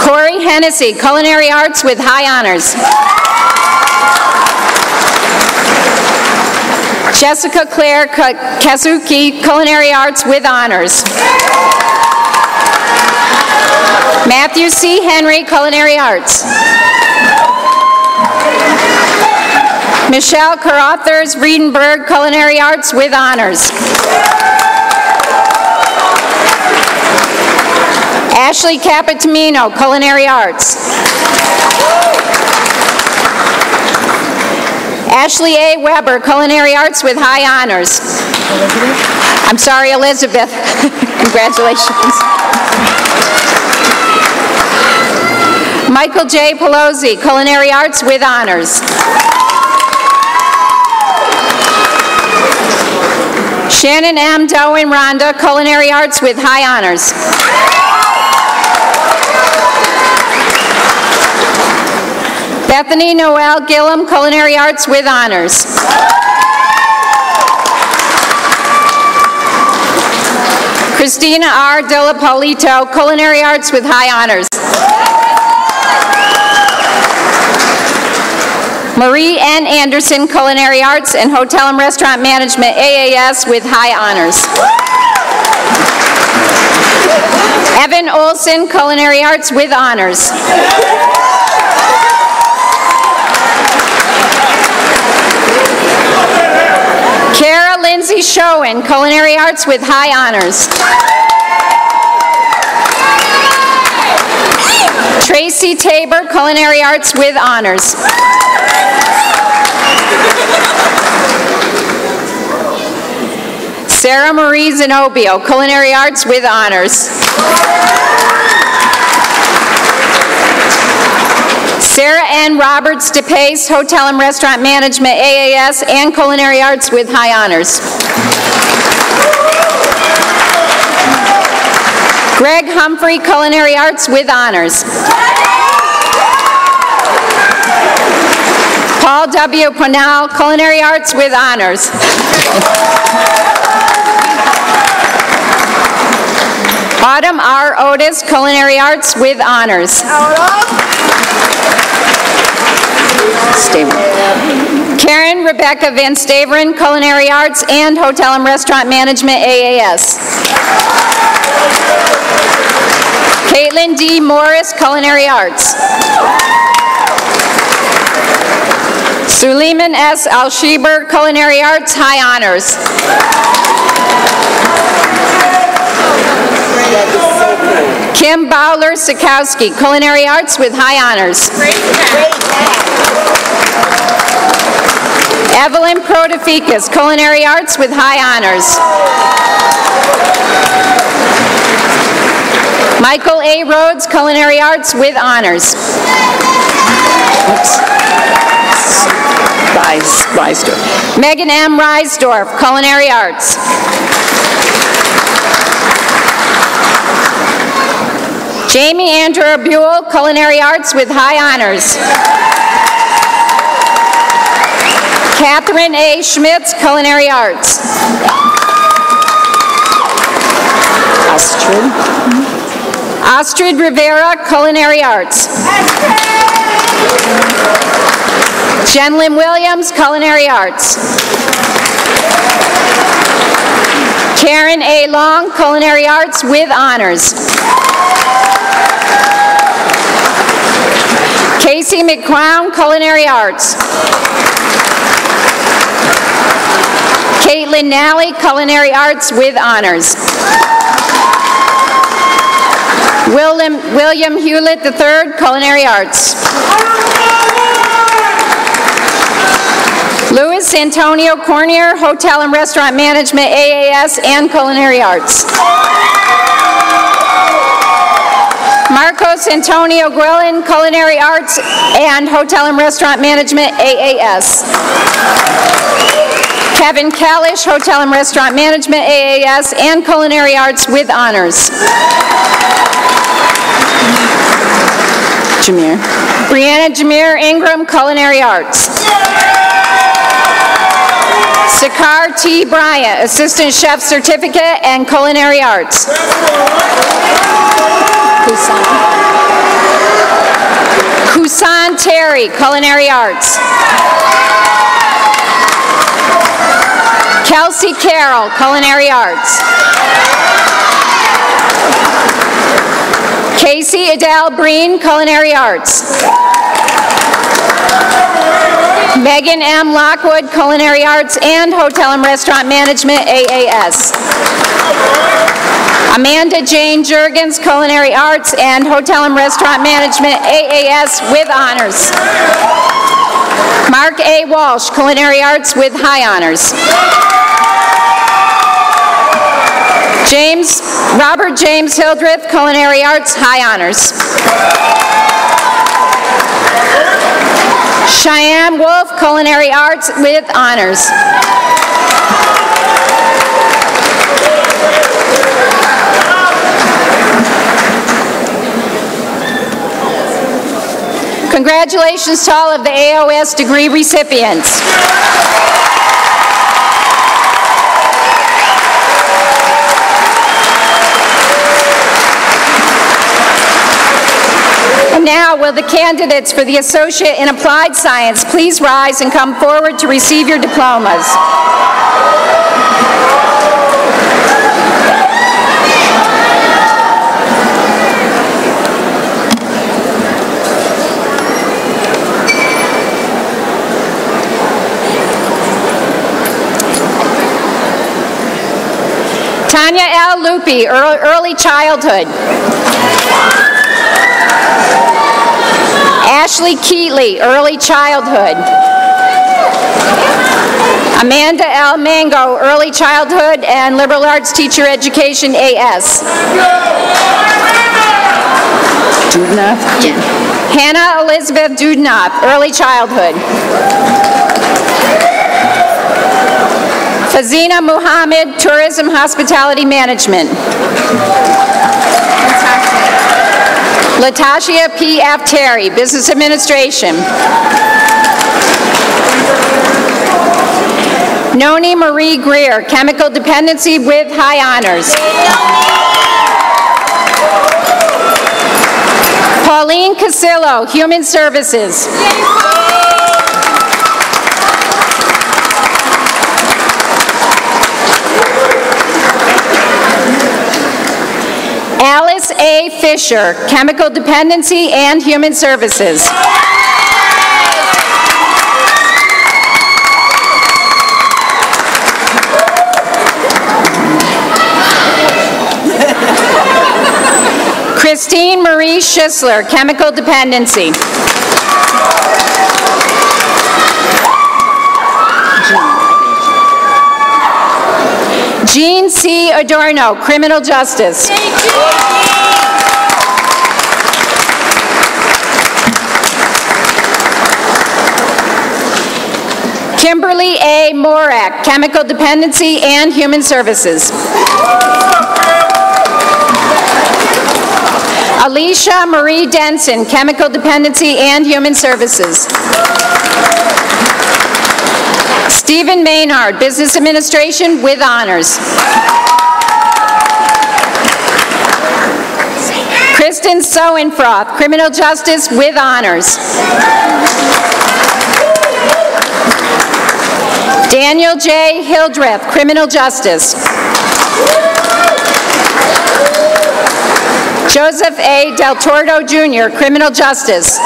Corey Hennessy, Culinary Arts, with high honors. Jessica Claire Kazuki, Culinary Arts, with honors. Matthew C. Henry, Culinary Arts. Michelle Carothers Friedenberg, Culinary Arts, with honors. Ashley Capitamino, Culinary Arts. Ashley A. Weber, Culinary Arts, with high honors. I'm sorry, Elizabeth. Congratulations. Michael J. Pelosi, Culinary Arts, with honors. Shannon M. Dowen Rhonda, Culinary Arts, with high honors. Bethany Noel Gillum, Culinary Arts, with honors. Christina R. Della Paulito, Culinary Arts, with high honors. Marie N. Anderson, Culinary Arts and Hotel and Restaurant Management, AAS, with high honors. Evan Olson, Culinary Arts, with honors. Kara Lindsay Schoen, Culinary Arts, with high honors. Tracy Tabor, Culinary Arts, with honors. Sarah Marie Zenobio, Culinary Arts, with honors. Sarah N. Roberts DePace, Hotel and Restaurant Management, AAS, and Culinary Arts, with high honors. Greg Humphrey, Culinary Arts, with honors. Paul W. Ponal, Culinary Arts, with honors. Autumn R. Otis, Culinary Arts, with honors. Karen Rebecca Van Staveren, Culinary Arts and Hotel and Restaurant Management, AAS. Caitlin D. Morris, Culinary Arts. Suleiman S. Al-Shiber, Culinary Arts, high honors. Kim Bowler Sikowski, Culinary Arts, with high honors. Evelyn Protofikis, Culinary Arts, with high honors. Michael A. Rhodes, Culinary Arts, with honors. Megan M. Reisdorf, Culinary Arts. Jamie Andrew Buell, Culinary Arts, with high honors. Catherine A. Schmitz, Culinary Arts. Astrid. Astrid Rivera, Culinary Arts. Jenlyn Williams, Culinary Arts. Karen A. Long, Culinary Arts with honors. Casey McCrown, Culinary Arts. Caitlin Nally, Culinary Arts with honors. William Hewlett III, Culinary Arts. Louis Antonio Cornier, Hotel and Restaurant Management, AAS, and Culinary Arts. Marcos Antonio Guillén, Culinary Arts and Hotel and Restaurant Management, AAS. Kevin Kalish, Hotel and Restaurant Management, AAS, and Culinary Arts with honors. Brianna Jameer Ingram, Culinary Arts. Sakar T. Bryant, Assistant Chef Certificate and Culinary Arts. Kusan Terry, Culinary Arts. Kelsey Carroll, Culinary Arts. Casey Adele Breen, Culinary Arts. Megan M. Lockwood, Culinary Arts and Hotel and Restaurant Management, AAS. Amanda Jane Juergens, Culinary Arts and Hotel and Restaurant Management, AAS with honors. Mark A. Walsh, Culinary Arts with high honors. Robert James Hildreth, Culinary Arts, high honors. Cheyenne Wolf, Culinary Arts with honors. Congratulations to all of the AOS degree recipients. And now, will the candidates for the Associate in Applied Science please rise and come forward to receive your diplomas. Tanya L. Lupi, Early Childhood. Ashley Keatley, Early Childhood. Amanda L. Mango, Early Childhood and Liberal Arts Teacher Education, AS. Dudnoff? Yeah. Hannah Elizabeth Dudnoff, Early Childhood. Fazina Muhammad, Tourism Hospitality Management. Latasha P. F. Terry, Business Administration. Noni Marie Greer, Chemical Dependency with high honors. Pauline Casillo, Human Services. Alice A. Fisher, Chemical Dependency and Human Services. Christine Marie Schisler, Chemical Dependency. Jean C. Adorno, Criminal Justice. Kimberly A. Morak, Chemical Dependency and Human Services. Alicia Marie Denson, Chemical Dependency and Human Services. Stephen Maynard, Business Administration with honors. Kristen Soenfroth, Criminal Justice with honors. Daniel J. Hildreth, Criminal Justice. Joseph A. Del Tordo, Jr., Criminal Justice.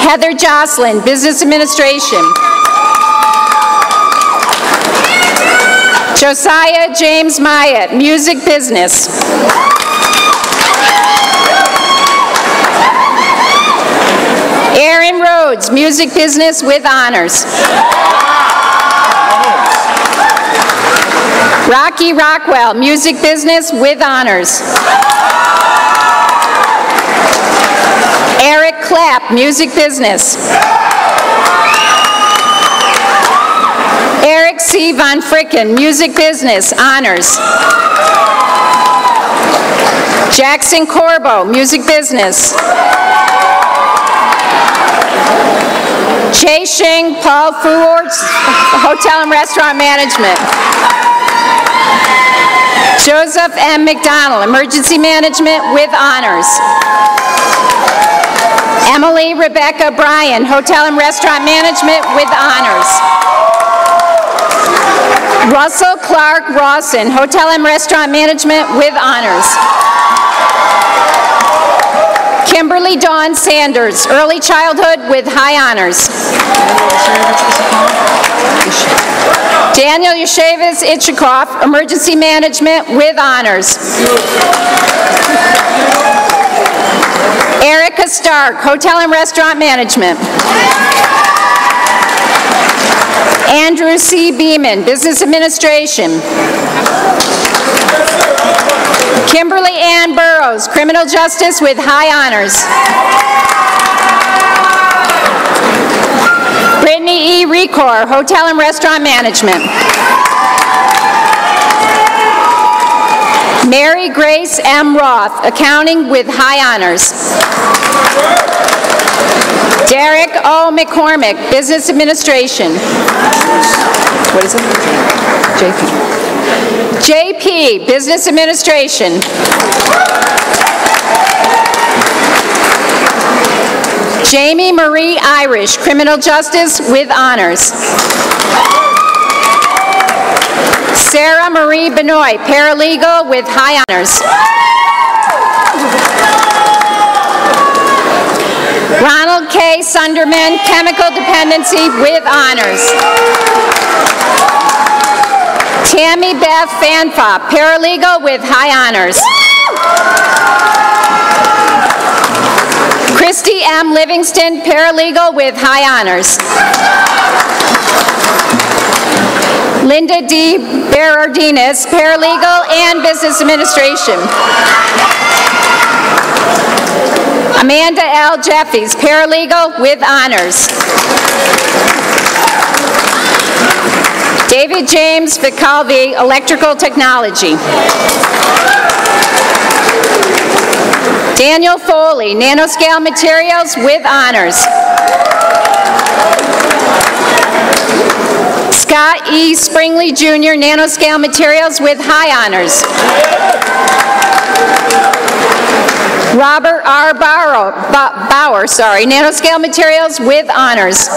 Heather Jocelyn, Business Administration. Josiah James Myatt, Music Business. Aaron Rhodes, Music Business with honors. Rocky Rockwell, Music Business with honors. Eric Clapp, Music Business. Eric C. Von Fricken, Music Business, honors. Jackson Corbo, Music Business. Jay Shing, Paul Ford, Hotel and Restaurant Management. Joseph M. McDonald, Emergency Management with honors. Emily Rebecca Bryan, Hotel and Restaurant Management with honors. Russell Clark Rawson, Hotel and Restaurant Management with honors. Kimberly Dawn Sanders, Early Childhood with high honors. Daniel Yashevitz Itchikoff, Emergency Management with honors. Erica Stark, Hotel and Restaurant Management. Andrew C. Beeman, Business Administration. Kimberly Ann Burrows, Criminal Justice with high honors. Brittany E. Recor, Hotel and Restaurant Management. Mary Grace M. Roth, Accounting with high honors. Derek O. McCormick, Business Administration. What is it? JP, Business Administration. Jamie Marie Irish, Criminal Justice with honors. Sarah Marie Benoit, Paralegal with high honors. Ronald K. Sunderman, Chemical Dependency with honors. Tammy Beth Fanfa, Paralegal with high honors. Christy M. Livingston, Paralegal with high honors. Linda D. Berardinas, Paralegal and Business Administration. Amanda L. Jeffries, Paralegal with honors. David James Vicalvi, Electrical Technology. Daniel Foley, Nanoscale Materials with honors. Scott E. Springley Jr., Nanoscale Materials with high honors. Robert R. Bauer, Nanoscale Materials with honors.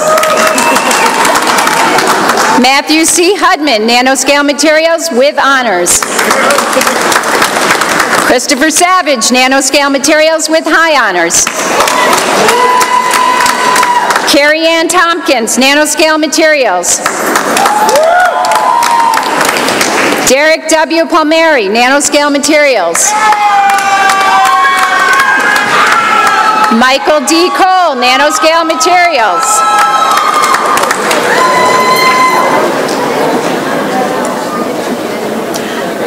Matthew C. Hudman, Nanoscale Materials with honors. Christopher Savage, Nanoscale Materials with high honors. Carrie Ann Tompkins, Nanoscale Materials. Derek W. Palmieri, Nanoscale Materials. Michael D. Cole, Nanoscale Materials.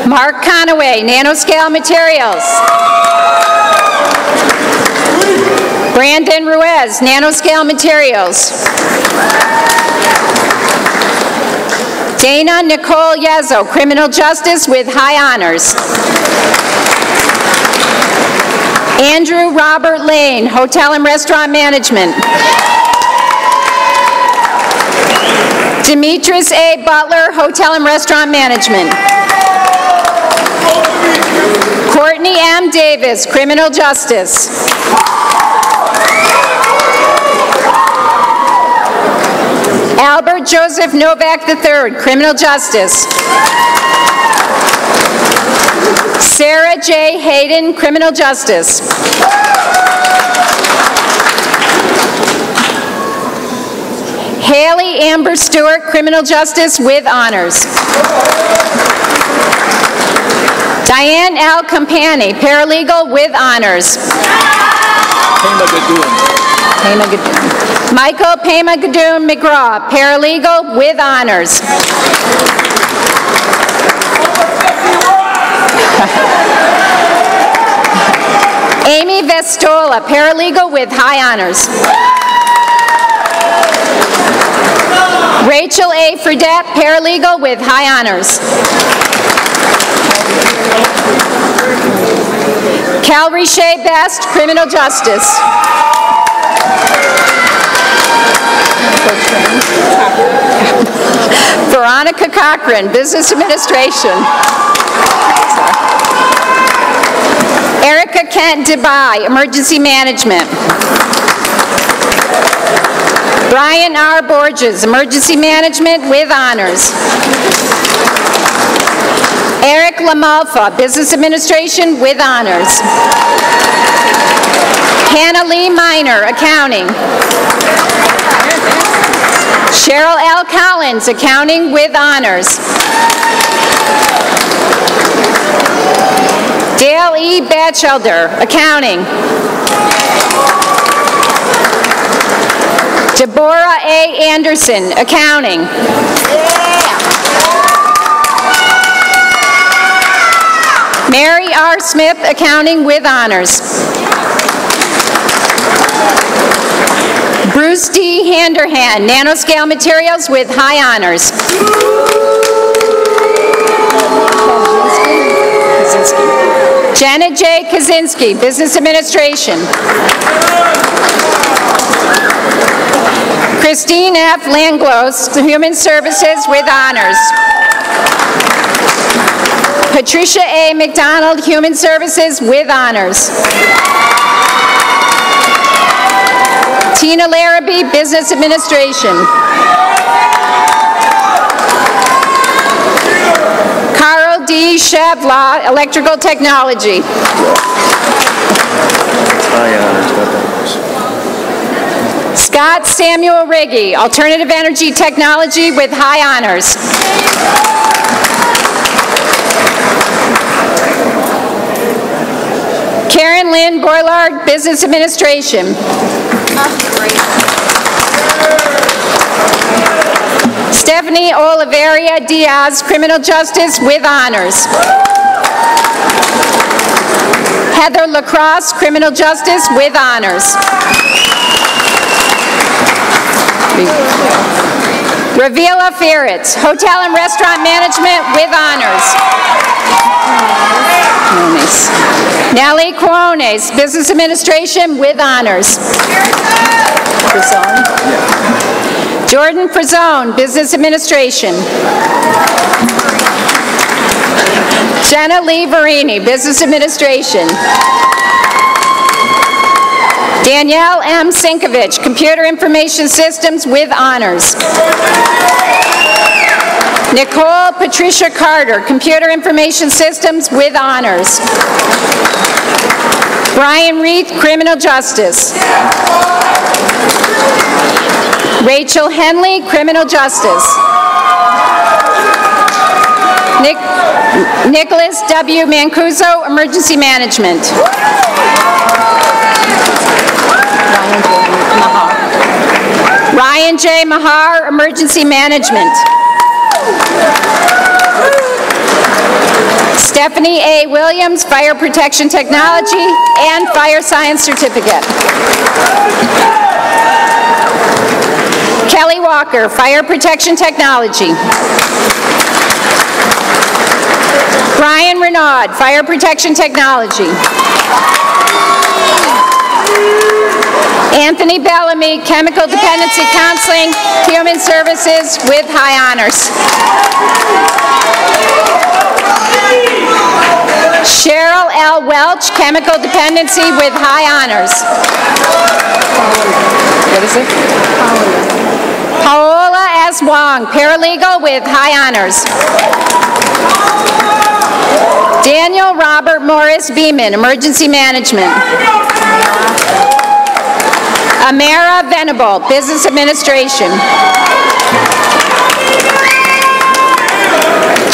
Mark Conaway, Nanoscale Materials. Brandon Ruiz, Nanoscale Materials. Dana Nicole Yezo, Criminal Justice with high honors. Andrew Robert Lane, Hotel and Restaurant Management. Demetrius A. Butler, Hotel and Restaurant Management. Courtney M. Davis, Criminal Justice. Albert Joseph Novak III, Criminal Justice. Sarah J. Hayden, Criminal Justice. Haley Amber Stewart, Criminal Justice with honors. Diane L. Campani, Paralegal with honors. Michael Pema Gadoon McGraw, Paralegal with honors. Amy Vestola, Paralegal with high honors. Rachel A. Fredette, Paralegal with high honors. Calvary Shea Best, Criminal Justice. Veronica Cochran, Business Administration. Erica Kent Dubai, Emergency Management. Brian R. Borges, Emergency Management with honors. Eric Lamalfa, Business Administration with honors. Hannah Lee Minor, Accounting. Cheryl L. Collins, Accounting with honors. Dale E. Batchelder, Accounting. Deborah A. Anderson, Accounting. Mary R. Smith, Accounting with honors. Bruce D. Handerhan, Nanoscale Materials with high honors. Janet J. Kaczynski, Business Administration. Christine F. Langlos, Human Services with honors. Patricia A. McDonald, Human Services with honors. Tina Larrabee, Business Administration. Carl D. Shavla, Electrical Technology. Scott Samuel Riggy, Alternative Energy Technology with high honors. Karen Lynn Boylard, Business Administration. Stephanie Oliveria Diaz, Criminal Justice with honors. Heather Lacrosse, Criminal Justice with honors. Ravila Ferretz, Hotel and Restaurant Management with honors. Nellie Quones, Business Administration with honors. Jordan Frazone, Business Administration. Jenna Lee Verini, Business Administration. Danielle M. Sinkovich, Computer Information Systems with honors. Nicole Patricia Carter, Computer Information Systems with honors. Brian Reith, Criminal Justice. Rachel Henley, Criminal Justice. Nicholas W. Mancuso, Emergency Management. Ryan J. Mahar, Emergency Management. Stephanie A. Williams, Fire Protection Technology and Fire Science Certificate. Kelly Walker, Fire Protection Technology. Brian Renaud, Fire Protection Technology. Anthony Bellamy, Chemical Dependency Counseling, Human Services with high honors. Cheryl L. Welch, chemical dependency with high honors. What is it? Paola S. Wong, paralegal with high honors. Daniel Robert Morris Beeman, emergency management. Amara Venable, business administration.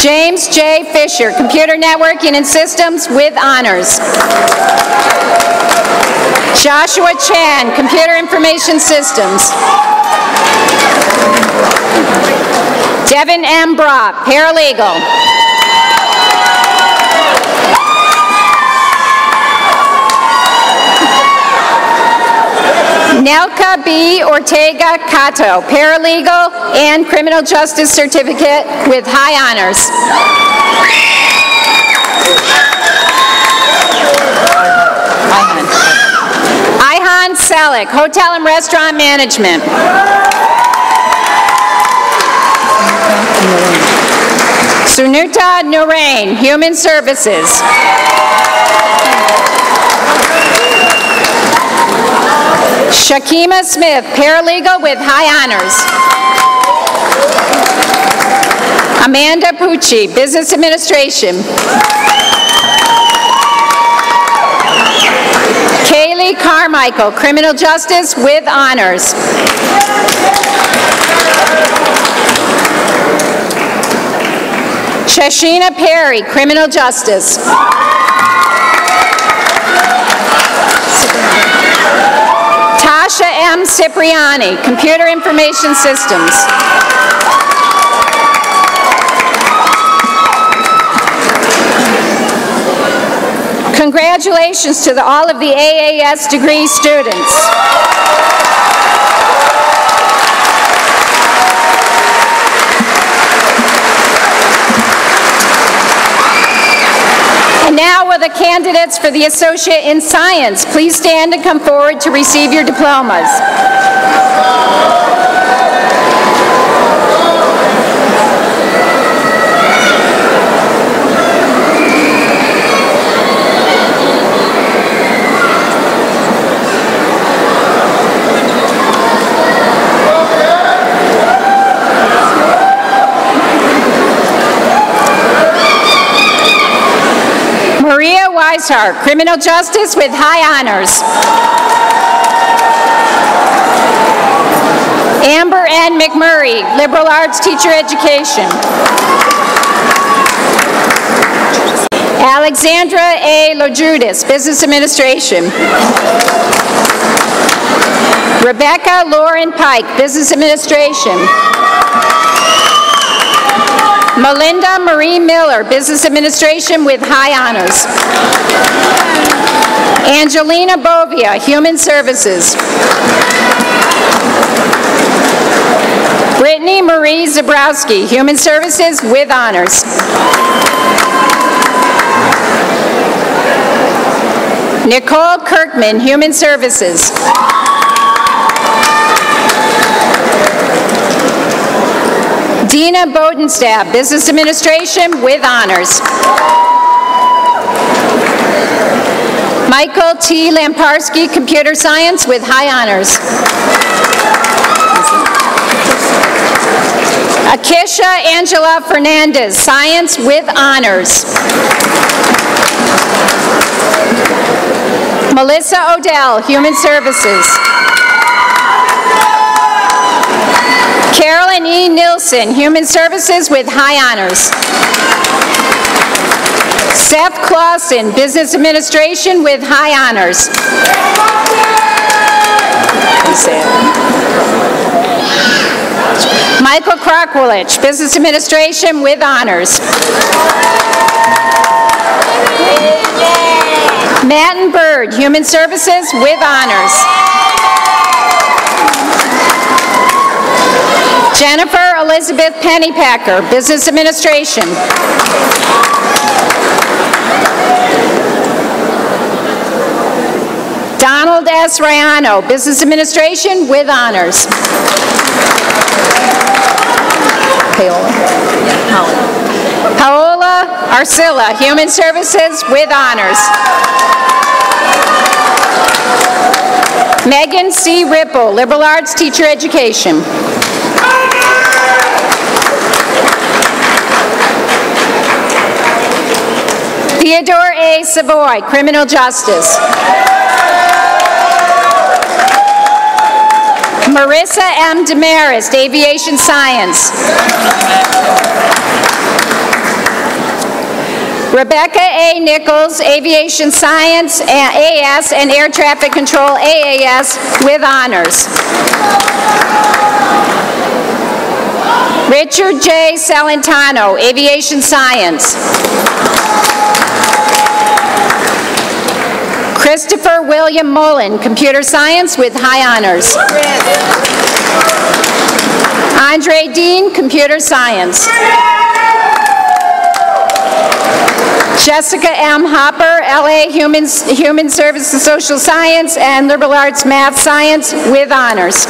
James J. Fisher, computer networking and systems with honors. Joshua Chan, computer information systems. Devin M. Brock, paralegal. Nelka B. Ortega Cato, paralegal and criminal justice certificate with high honors. Ihan Selick, hotel and restaurant management. Sunuta Nurain, human services. Shakima Smith, paralegal with high honors. Amanda Pucci, business administration. Kaylee Carmichael, criminal justice with honors. Shashina Perry, criminal justice. Tasha M. Cipriani, computer information systems. Congratulations to all of the AAS degree students. And now will the candidates for the Associate in Science please stand and come forward to receive your diplomas. Maria Weishart, criminal justice with high honors. Amber N. McMurray, liberal arts teacher education. Alexandra A. Lojudis, business administration. Rebecca Lauren Pike, business administration. Melinda Marie Miller, business administration with high honors. Angelina Bovia, human services. Brittany Marie Zabrowski, human services with honors. Nicole Kirkman, human services. Dina Bodenstab, business administration with honors. Michael T. Lamparski, computer science with high honors. Akisha Angela Fernandez, science with honors. Melissa Odell, human services. Carolyn E. Nilsson, human services with high honors. Seth Clausen, business administration with high honors. Michael Krokwilich, business administration with honors. Matten Bird, human services with honors. Jennifer Elizabeth Pennypacker, business administration. Donald S. Rayano, business administration with honors. Paola Arcilla, Human Services with honors. Megan C. Ripple, Liberal Arts, Teacher Education. Theodore A. Savoy, Criminal Justice. Marissa M. Demarest, Aviation Science. Rebecca A. Nichols, Aviation Science, AS, and Air Traffic Control, AAS, with honors. Richard J. Salentano, Aviation Science. Christopher William Mullen, Computer Science with high honors. Andre Dean, Computer Science. Jessica M. Hopper, LA, Human Services Social Science and Liberal Arts Math Science with honors.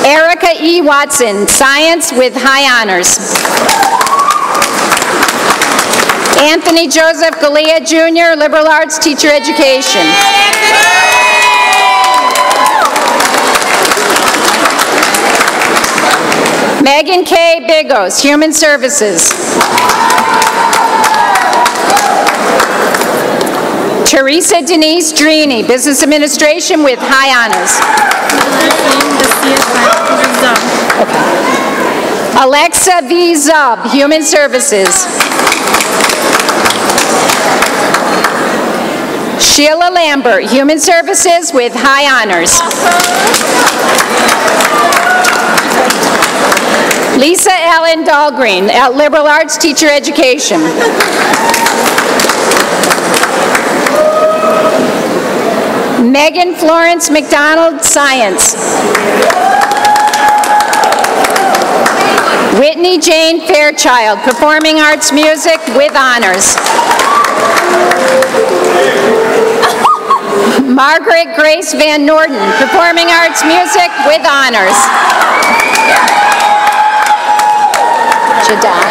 Erica E. Watson, Science with high honors. Anthony Joseph Galea Jr., Liberal Arts Teacher Education. Megan K. Bigos, Human Services. Teresa Denise Drini, Business Administration with high honors. Alexa V. Zub, Human Services. Sheila Lambert, Human Services with high honors. Lisa Ellen Dahlgreen, Liberal Arts Teacher Education. Megan Florence McDonald, Science. Whitney Jane Fairchild, Performing Arts Music with honors. Margaret Grace Van Norden, Performing Arts Music with honors. Jedi.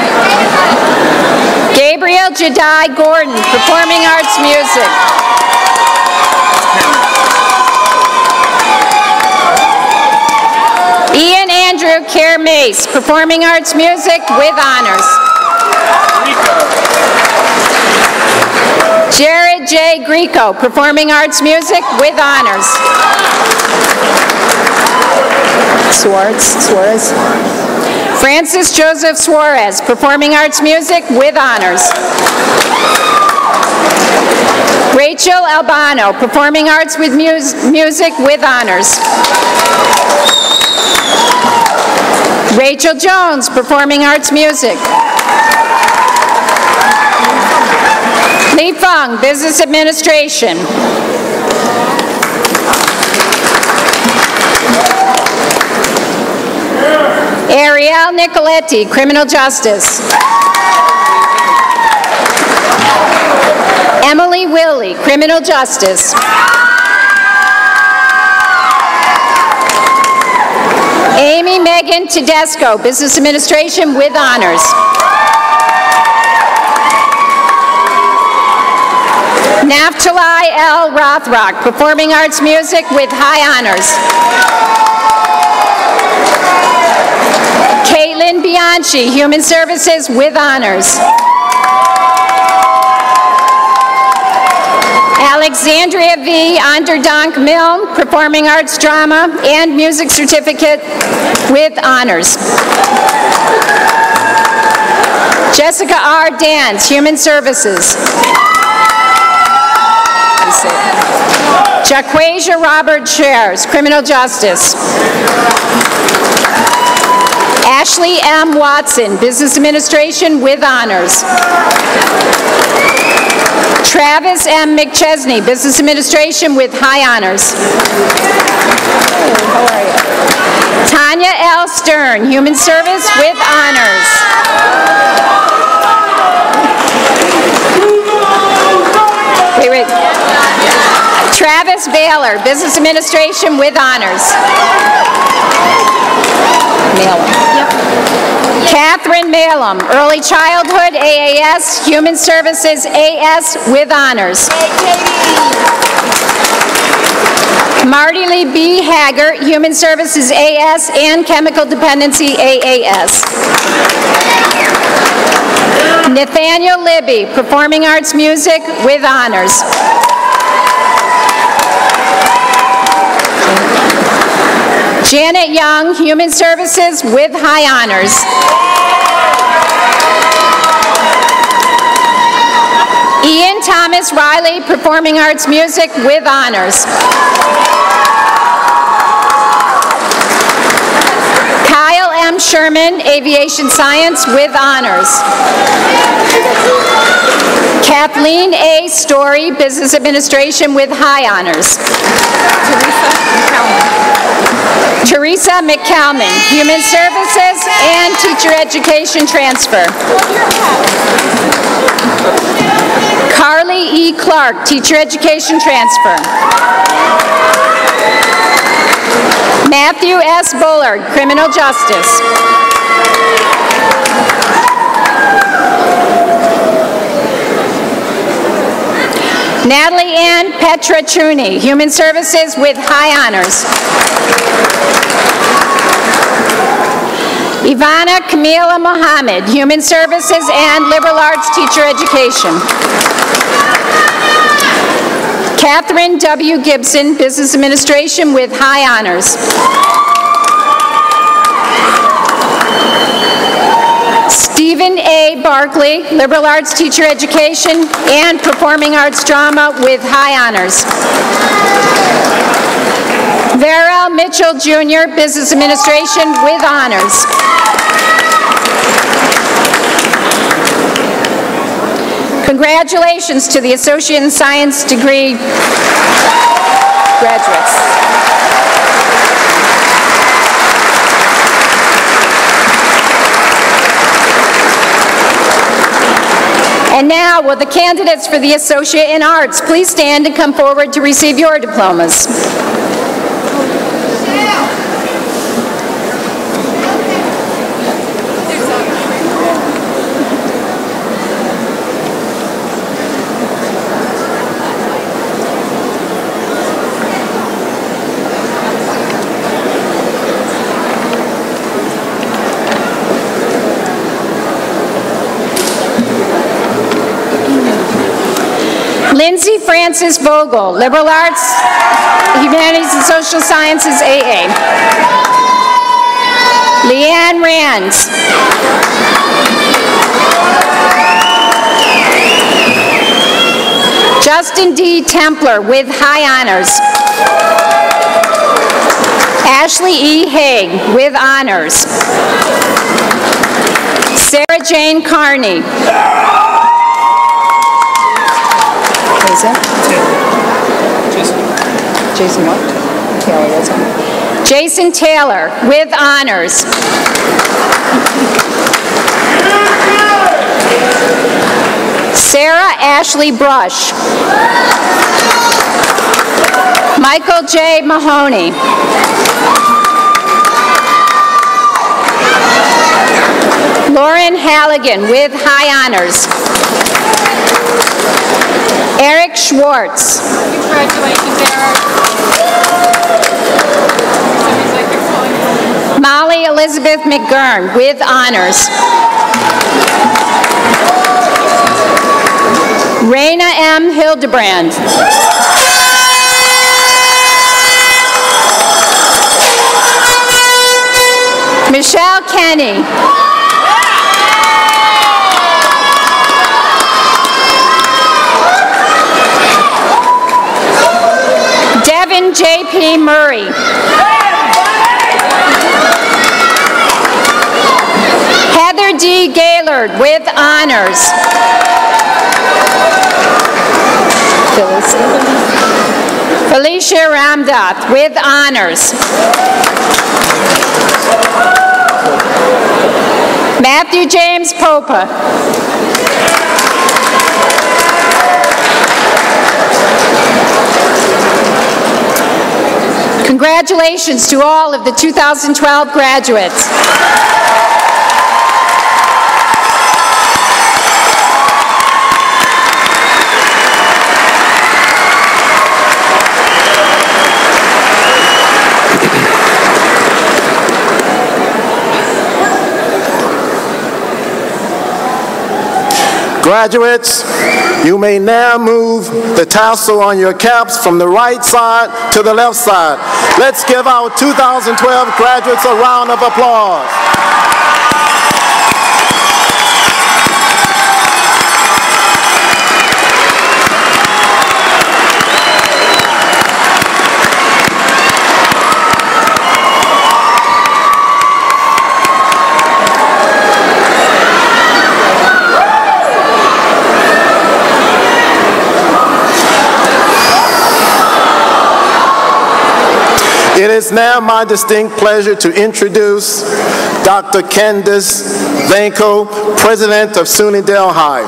Gabriel Jedi Gordon, Performing Arts Music. Ian Andrew Kerr Mace, Performing Arts Music with honors. Jared J. Greco, Performing Arts Music with honors. Suarez. Francis Joseph Suarez, Performing Arts Music with honors. Rachel Albano, Performing Arts with Music with honors. Rachel Jones, Performing Arts Music. Li Feng, Business Administration. Ariel Nicoletti, Criminal Justice. Emily Willie, Criminal Justice. Amy Megan Tedesco, Business Administration with honors. Naftali L. Rothrock, Performing Arts Music with high honors. Caitlin Bianchi, Human Services with honors. Alexandria V. Onderdonk Milne, Performing Arts Drama and Music Certificate with honors. Jessica R. Dance, Human Services. Jaquasia Robert Shares, Criminal Justice. Ashley M. Watson, Business Administration with honors. Travis M. McChesney, Business Administration with high honors. How are you? Tanya L. Stern, Human Service with honors. Wait. Travis Baylor, Business Administration with honors. Yep. Catherine Malum, Early Childhood, AAS, Human Services, AS, with honors. Marty Lee B. Haggart, Human Services, AS, and Chemical Dependency, AAS. Nathaniel Libby, Performing Arts Music, with honors. Janet Young, Human Services, with high honors. Ian Thomas Riley, Performing Arts Music, with honors. Kyle M. Sherman, Aviation Science, with honors. Kathleen A. Story, Business Administration, with high honors. Teresa McCalman, Human Services and Teacher Education Transfer. Carly E. Clark, Teacher Education Transfer. Matthew S. Bullard, Criminal Justice. Natalie Ann Petratruni, Human Services, with high honors. Ivana Camila Mohammed, Human Services and Liberal Arts Teacher Education. Catherine W. Gibson, Business Administration, with high honors. Stephen A. Barkley, Liberal Arts Teacher Education and Performing Arts Drama, with high honors. Verrell Mitchell Jr., Business Administration, with honors. Congratulations to the Associate in Science degree graduates. And now, will the candidates for the Associate in Arts please stand and come forward to receive your diplomas. Lindsay Francis Vogel, Liberal Arts, Humanities and Social Sciences, AA. Leanne Rands. Justin D. Templer, with high honors. Ashley E. Haig, with honors. Sarah Jane Carney. Is it? Jason what? Taylor, that's on. Jason Taylor, with honors. Sarah Ashley Brush. Michael J. Mahoney. Lauren Halligan, with high honors. Eric Schwartz. Congratulations, Eric. Molly Elizabeth McGurn, with honors. Raina M. Hildebrand. Michelle Kenny. Devin J.P. Murray. Heather D. Gaylord, with honors. Felicia Ramdath, with honors. Matthew James Popa. Congratulations to all of the 2012 graduates. Graduates, you may now move the tassel on your caps from the right side to the left side. Let's give our 2012 graduates a round of applause. It is now my distinct pleasure to introduce Dr. Candace Vanko, President of SUNY Delhi.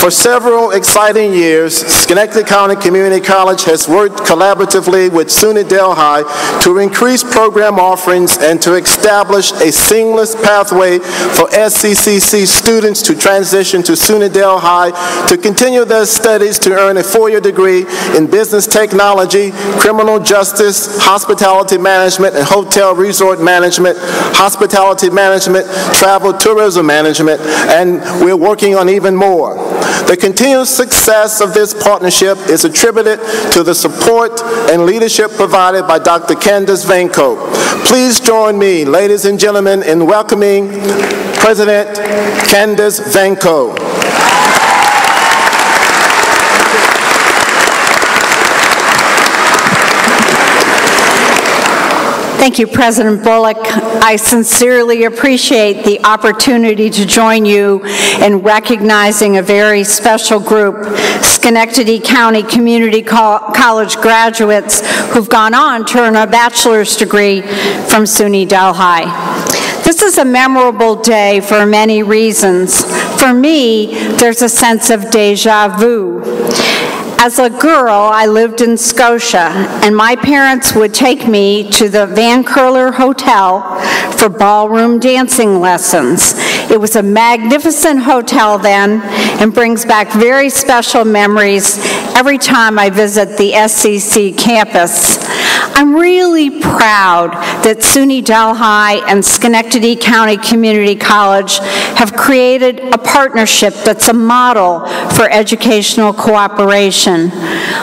For several exciting years, Schenectady County Community College has worked collaboratively with SUNY Delhi to increase program offerings and to establish a seamless pathway for SCCC students to transition to SUNY Delhi to continue their studies to earn a four-year degree in business technology, criminal justice, hospitality management, and hotel resort management, hospitality management, travel tourism management, and we're working on even more. The continued success of this partnership is attributed to the support and leadership provided by Dr. Candace Vanko. Please join me, ladies and gentlemen, in welcoming President Candace Vanko. Thank you, President Bullock. I sincerely appreciate the opportunity to join you in recognizing a very special group, Schenectady County Community College graduates who've gone on to earn a bachelor's degree from SUNY Delhi. This is a memorable day for many reasons. For me, there's a sense of déjà vu. As a girl, I lived in Scotia, and my parents would take me to the Van Curler Hotel for ballroom dancing lessons. It was a magnificent hotel then and brings back very special memories every time I visit the SCCC campus. I'm really proud that SUNY Delhi and Schenectady County Community College have created a partnership that's a model for educational cooperation.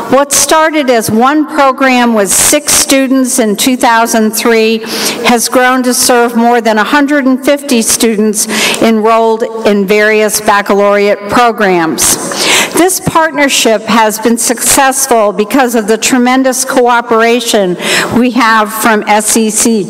What started as one program with 6 students in 2003 has grown to serve more than 150 students enrolled in various baccalaureate programs. This partnership has been successful because of the tremendous cooperation we have from SCCC.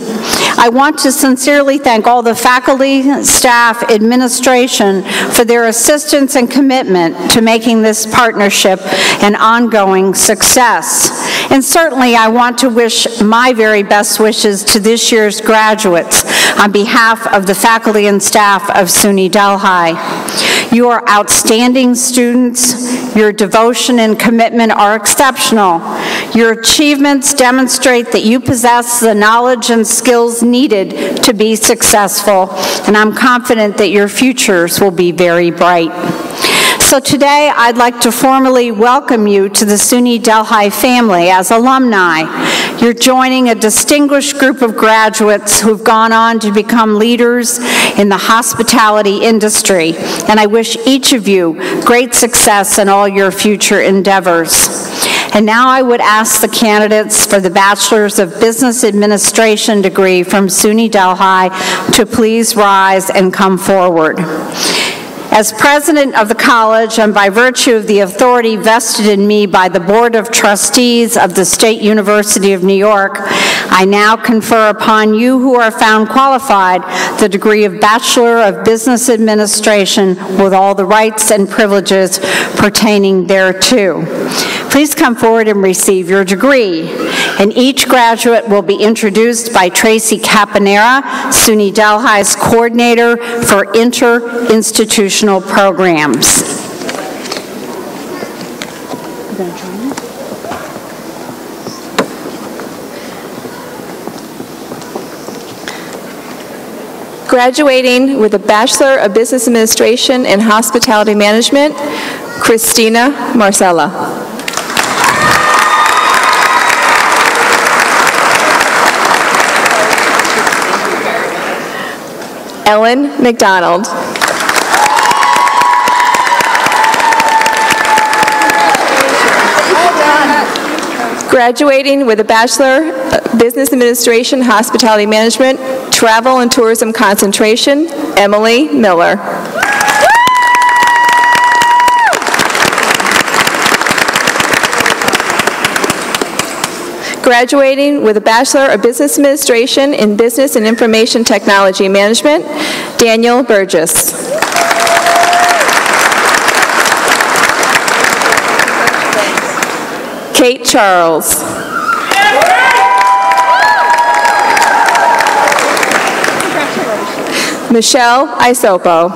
I want to sincerely thank all the faculty, staff, administration for their assistance and commitment to making this partnership an ongoing success. And certainly I want to wish my very best wishes to this year's graduates on behalf of the faculty and staff of SUNY Delhi. You are outstanding students. Your devotion and commitment are exceptional. Your achievements demonstrate that you possess the knowledge and skills needed to be successful, and I'm confident that your futures will be very bright. So today, I'd like to formally welcome you to the SUNY Delhi family as alumni. You're joining a distinguished group of graduates who've gone on to become leaders in the hospitality industry, and I wish each of you great success in all your future endeavors. And now I would ask the candidates for the Bachelor's of Business Administration degree from SUNY Delhi to please rise and come forward. As president of the college, and by virtue of the authority vested in me by the Board of Trustees of the State University of New York, I now confer upon you who are found qualified the degree of Bachelor of Business Administration with all the rights and privileges pertaining thereto. Please come forward and receive your degree. And each graduate will be introduced by Tracy Caponera, SUNY Delhi's coordinator for inter-institutional programs. Graduating with a Bachelor of Business Administration and Hospitality Management, Christina Marcella. Ellen McDonald. Graduating with a Bachelor of Business Administration, Hospitality Management, Travel and Tourism concentration, Emily Miller. Graduating with a Bachelor of Business Administration in Business and Information Technology Management, Daniel Burgess. Kate Charles. Michelle Isopo.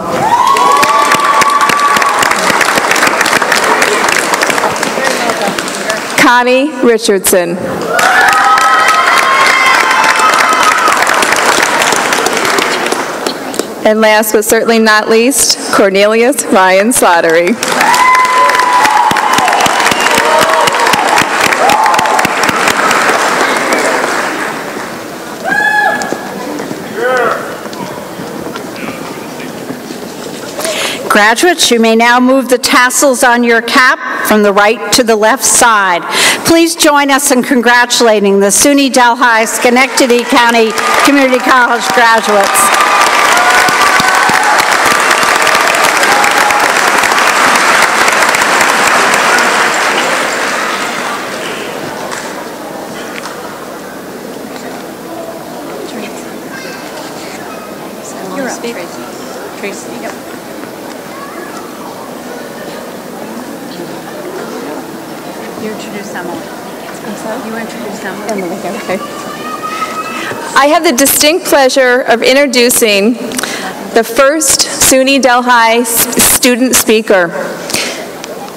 Connie Richardson. And last but certainly not least, Cornelius Ryan Slattery. Graduates, you may now move the tassels on your cap from the right to the left side. Please join us in congratulating the SUNY Delhi Schenectady County Community College graduates. You're up, Tracy. Yep. You introduce Emily. You introduce Emily. Emily, okay. I have the distinct pleasure of introducing the first SUNY Delhi student speaker.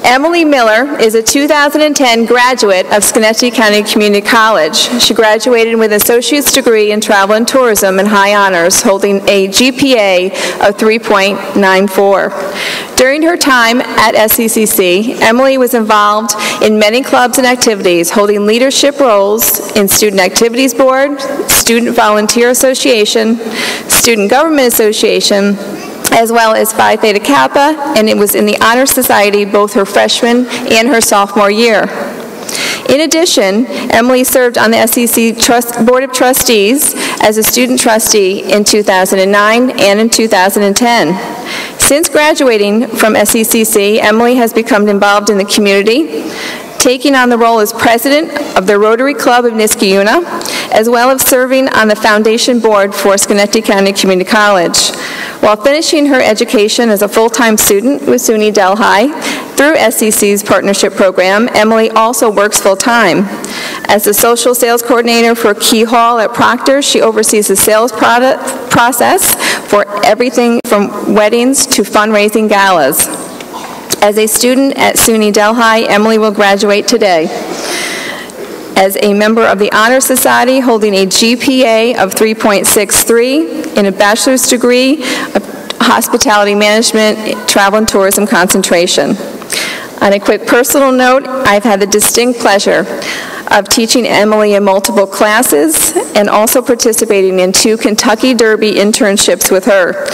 Emily Miller is a 2010 graduate of Schenectady County Community College. She graduated with an associate's degree in travel and tourism and high honors, holding a GPA of 3.94. During her time at SCCC, Emily was involved in many clubs and activities, holding leadership roles in Student Activities Board, Student Volunteer Association, Student Government Association, as well as Phi Theta Kappa, and it was in the Honor Society both her freshman and her sophomore year. In addition, Emily served on the SCCC Board of Trustees as a student trustee in 2009 and in 2010. Since graduating from SCCC, Emily has become involved in the community, taking on the role as president of the Rotary Club of Niskayuna, as well as serving on the foundation board for Schenectady County Community College. While finishing her education as a full-time student with SUNY Delhi through SCC's partnership program, Emily also works full-time. As the social sales coordinator for Key Hall at Proctors, she oversees the sales process for everything from weddings to fundraising galas. As a student at SUNY Delhi, Emily will graduate today as a member of the Honor Society, holding a GPA of 3.63 in a bachelor's degree of hospitality management, travel and tourism concentration. On a quick personal note, I've had the distinct pleasure of teaching Emily in multiple classes and also participating in 2 Kentucky Derby internships with her.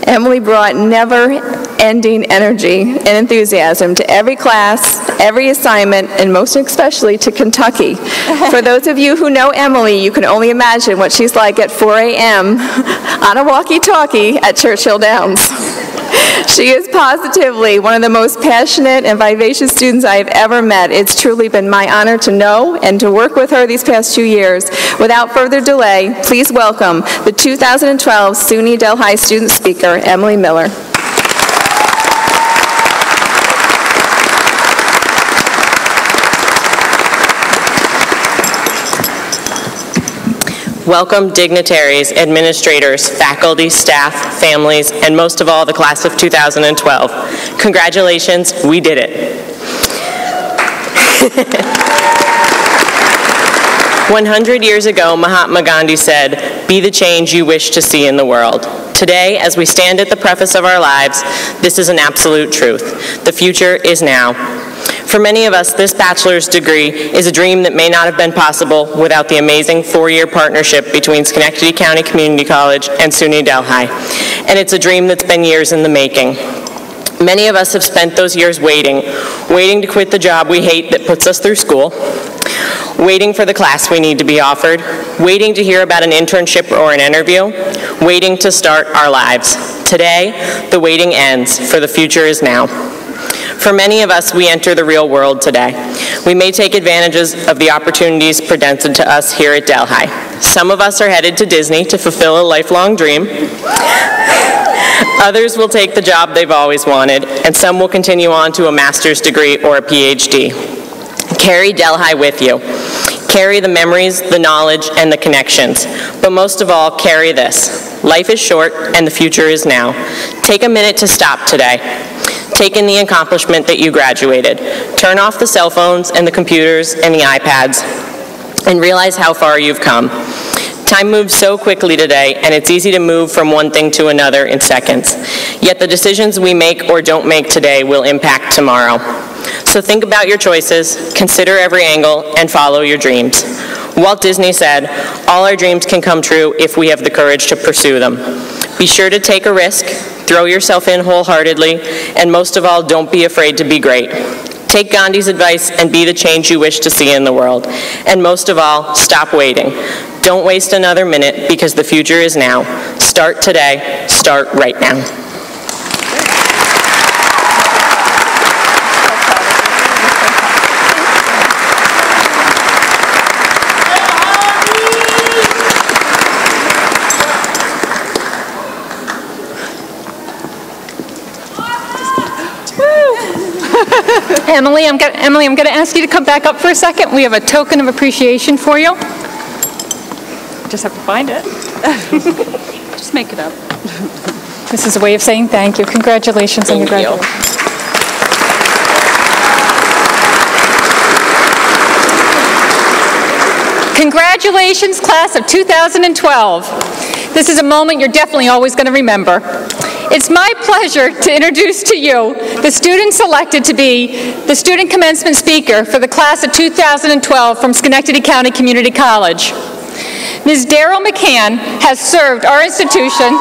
Emily brought never-ending energy and enthusiasm to every class, every assignment, and most especially to Kentucky. For those of you who know Emily, you can only imagine what she's like at 4 a.m. on a walkie-talkie at Churchill Downs. She is positively one of the most passionate and vivacious students I have ever met. It's truly been my honor to know and to work with her these past 2 years. Without further delay, please welcome the 2012 SUNY Delhi student speaker, Emily Miller. Welcome dignitaries, administrators, faculty, staff, families, and most of all, the class of 2012. Congratulations, we did it. 100 years ago, Mahatma Gandhi said, "Be the change you wish to see in the world." Today, as we stand at the preface of our lives, this is an absolute truth. The future is now. For many of us, this bachelor's degree is a dream that may not have been possible without the amazing 4-year partnership between Schenectady County Community College and SUNY Delhi. And it's a dream that's been years in the making. Many of us have spent those years waiting to quit the job we hate that puts us through school, waiting for the class we need to be offered, waiting to hear about an internship or an interview, waiting to start our lives. Today, the waiting ends, for the future is now. For many of us, we enter the real world today. We may take advantages of the opportunities presented to us here at Delhi. Some of us are headed to Disney to fulfill a lifelong dream. Others will take the job they've always wanted, and some will continue on to a master's degree or a PhD. Carry Delhi with you. Carry the memories, the knowledge, and the connections. But most of all, carry this. Life is short, and the future is now. Take a minute to stop today. Take in the accomplishment that you graduated. Turn off the cell phones and the computers and the iPads, and realize how far you've come. Time moves so quickly today, and it's easy to move from one thing to another in seconds. Yet the decisions we make or don't make today will impact tomorrow. So think about your choices, consider every angle, and follow your dreams. Walt Disney said, "All our dreams can come true if we have the courage to pursue them." Be sure to take a risk, throw yourself in wholeheartedly, and most of all, don't be afraid to be great. Take Gandhi's advice and be the change you wish to see in the world. And most of all, stop waiting. Don't waste another minute, because the future is now. Start today. Start right now. Emily, I'm going to ask you to come back up for a second. We have a token of appreciation for you. Just have to find it. Just make it up. This is a way of saying thank you. Congratulations on your graduation. Congratulations, class of 2012. This is a moment you're definitely always going to remember. It's my pleasure to introduce to you the student selected to be the student commencement speaker for the class of 2012 from Schenectady County Community College. Ms. Daryl McCann has served our institution.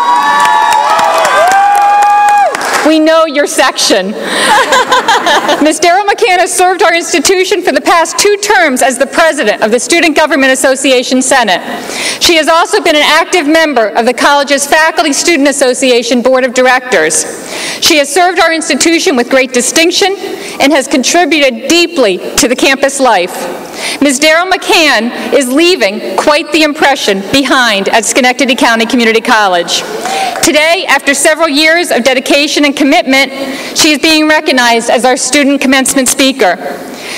We know your section. Ms. Daryl McCann has served our institution for the past 2 terms as the president of the Student Government Association Senate. She has also been an active member of the college's Faculty Student Association Board of Directors. She has served our institution with great distinction and has contributed deeply to the campus life. Ms. Daryl McCann is leaving quite the impression behind at Schenectady County Community College. Today, after several years of dedication and commitment, she is being recognized as our student commencement speaker.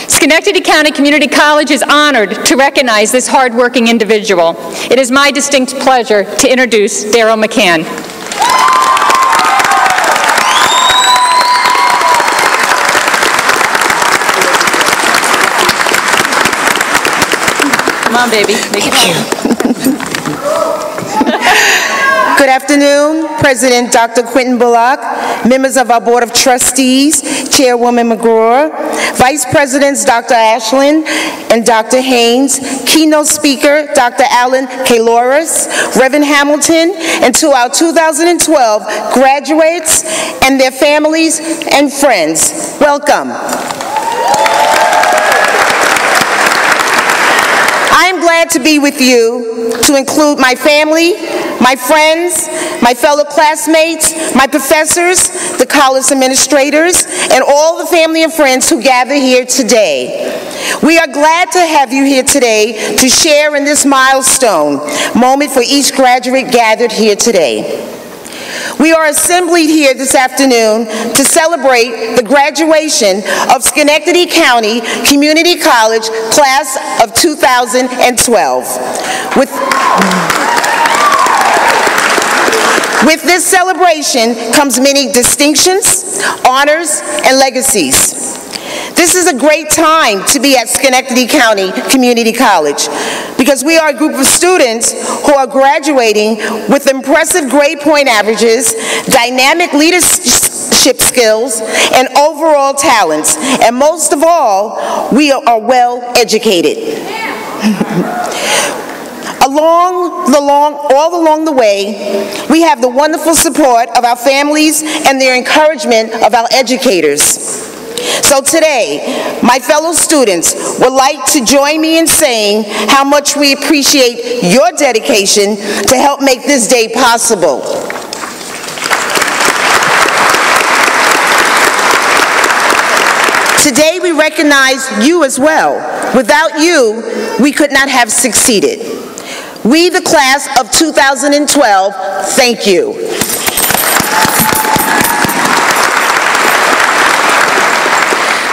Schenectady County Community College is honored to recognize this hardworking individual. It is my distinct pleasure to introduce Daryl McCann. Come on, baby. Make it happen. Good afternoon, President Dr. Quentin Bullock, members of our Board of Trustees, Chairwoman McGraw, Vice Presidents Dr. Ashland and Dr. Haynes, Keynote Speaker Dr. Alan Kaloris, Reverend Hamilton, and to our 2012 graduates and their families and friends, welcome. I am glad to be with you, to include my family, my friends, my fellow classmates, my professors, the college administrators, and all the family and friends who gather here today. We are glad to have you here today to share in this milestone moment for each graduate gathered here today. We are assembled here this afternoon to celebrate the graduation of Schenectady County Community College class of 2012. With this celebration comes many distinctions, honors, and legacies. This is a great time to be at Schenectady County Community College because we are a group of students who are graduating with impressive grade point averages, dynamic leadership skills, and overall talents. And most of all, we are well educated. All along the way, we have the wonderful support of our families and their encouragement of our educators. So today, my fellow students would like to join me in saying how much we appreciate your dedication to help make this day possible. Today, we recognize you as well. Without you, we could not have succeeded. We, the class of 2012, thank you.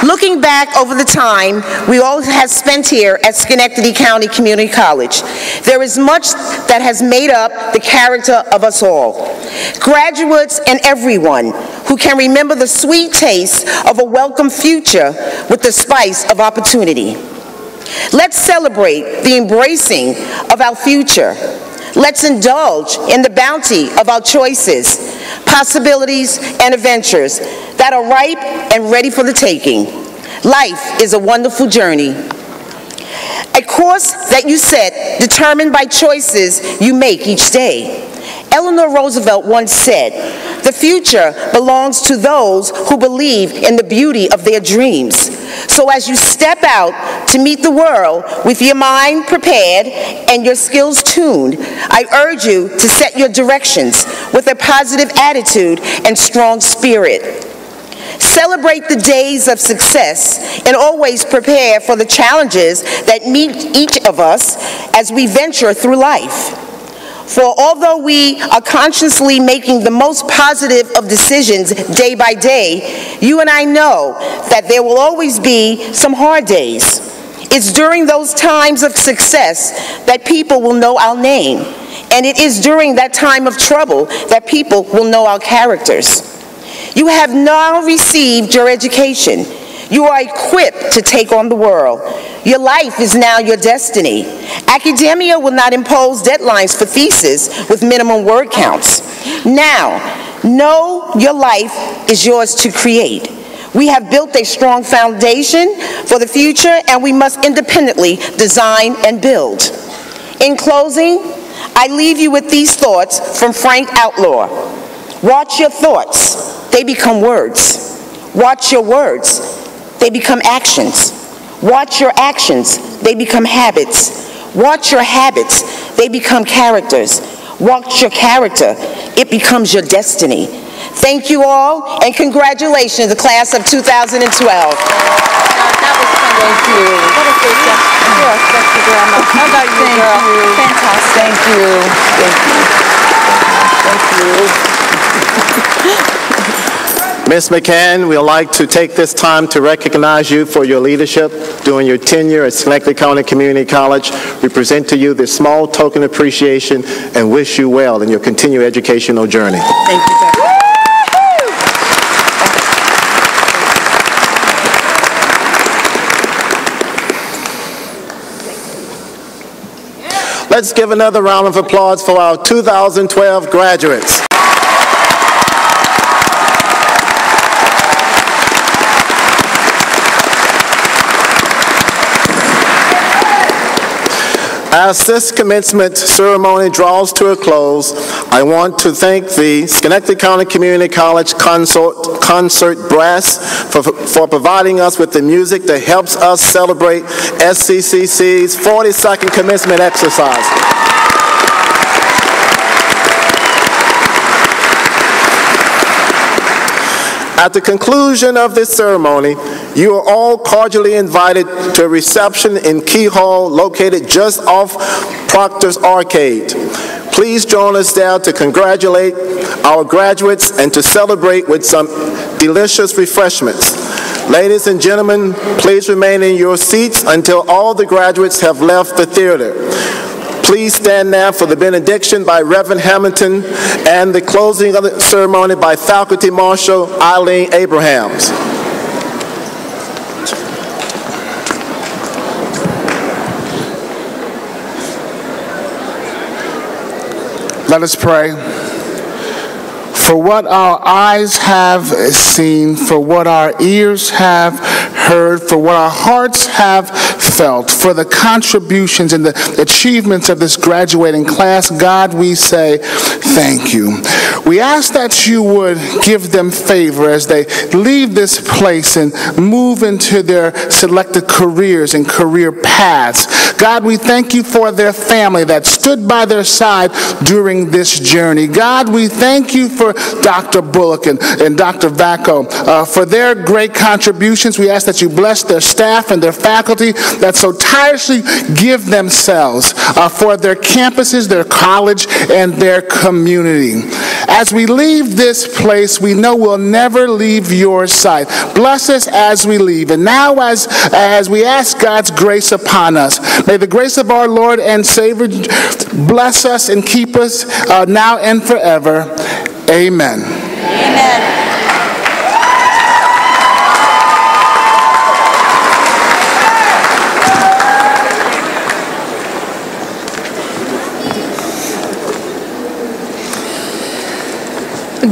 Looking back over the time we all have spent here at Schenectady County Community College, there is much that has made up the character of us all. Graduates and everyone who can remember the sweet taste of a welcome future with the spice of opportunity. Let's celebrate the embracing of our future. Let's indulge in the bounty of our choices, possibilities, and adventures that are ripe and ready for the taking. Life is a wonderful journey. A course that you set, determined by choices you make each day. Eleanor Roosevelt once said, "The future belongs to those who believe in the beauty of their dreams." So as you step out to meet the world with your mind prepared and your skills tuned, I urge you to set your directions with a positive attitude and strong spirit. Celebrate the days of success and always prepare for the challenges that meet each of us as we venture through life. For although we are consciously making the most positive of decisions day by day, you and I know that there will always be some hard days. It's during those times of success that people will know our name, and it is during that time of trouble that people will know our characters. You have now received your education. You are equipped to take on the world. Your life is now your destiny. Academia will not impose deadlines for theses with minimum word counts. Now, know your life is yours to create. We have built a strong foundation for the future, and we must independently design and build. In closing, I leave you with these thoughts from Frank Outlaw. Watch your thoughts, they become words. Watch your words, they become actions. Watch your actions, they become habits. Watch your habits, they become characters. Watch your character, it becomes your destiny. Thank you all, and congratulations, the class of 2012. Thank you. What a great job. You're a special grandma. How about you, girl? Fantastic. Thank you. Thank you. Thank you. Ms. McCann, we'd like to take this time to recognize you for your leadership during your tenure at Schenectady County Community College. We present to you this small token of appreciation and wish you well in your continued educational journey. Thank you, sir. Let's give another round of applause for our 2012 graduates. As this commencement ceremony draws to a close, I want to thank the Schenectady County Community College Concert Brass for providing us with the music that helps us celebrate SCCC's 42nd commencement exercise. At the conclusion of this ceremony, you are all cordially invited to a reception in Key Hall located just off Proctors Arcade. Please join us there to congratulate our graduates and to celebrate with some delicious refreshments. Ladies and gentlemen, please remain in your seats until all the graduates have left the theater. Please stand now for the benediction by Reverend Hamilton and the closing of the ceremony by Faculty Marshal Eileen Abrahams. Let us pray. For what our eyes have seen, for what our ears have heard, for what our hearts have felt, for the contributions and the achievements of this graduating class, God, we say thank you. We ask that you would give them favor as they leave this place and move into their selected careers and career paths. God, we thank you for their family that stood by their side during this journey. God, we thank you for Dr. Bullock and Dr. Vacco for their great contributions. We ask that you bless their staff and their faculty that so tirelessly give themselves for their campuses, their college, and their community. As we leave this place, we know we'll never leave your sight. Bless us as we leave. And now as we ask God's grace upon us, may the grace of our Lord and Savior bless us and keep us now and forever. Amen. Amen.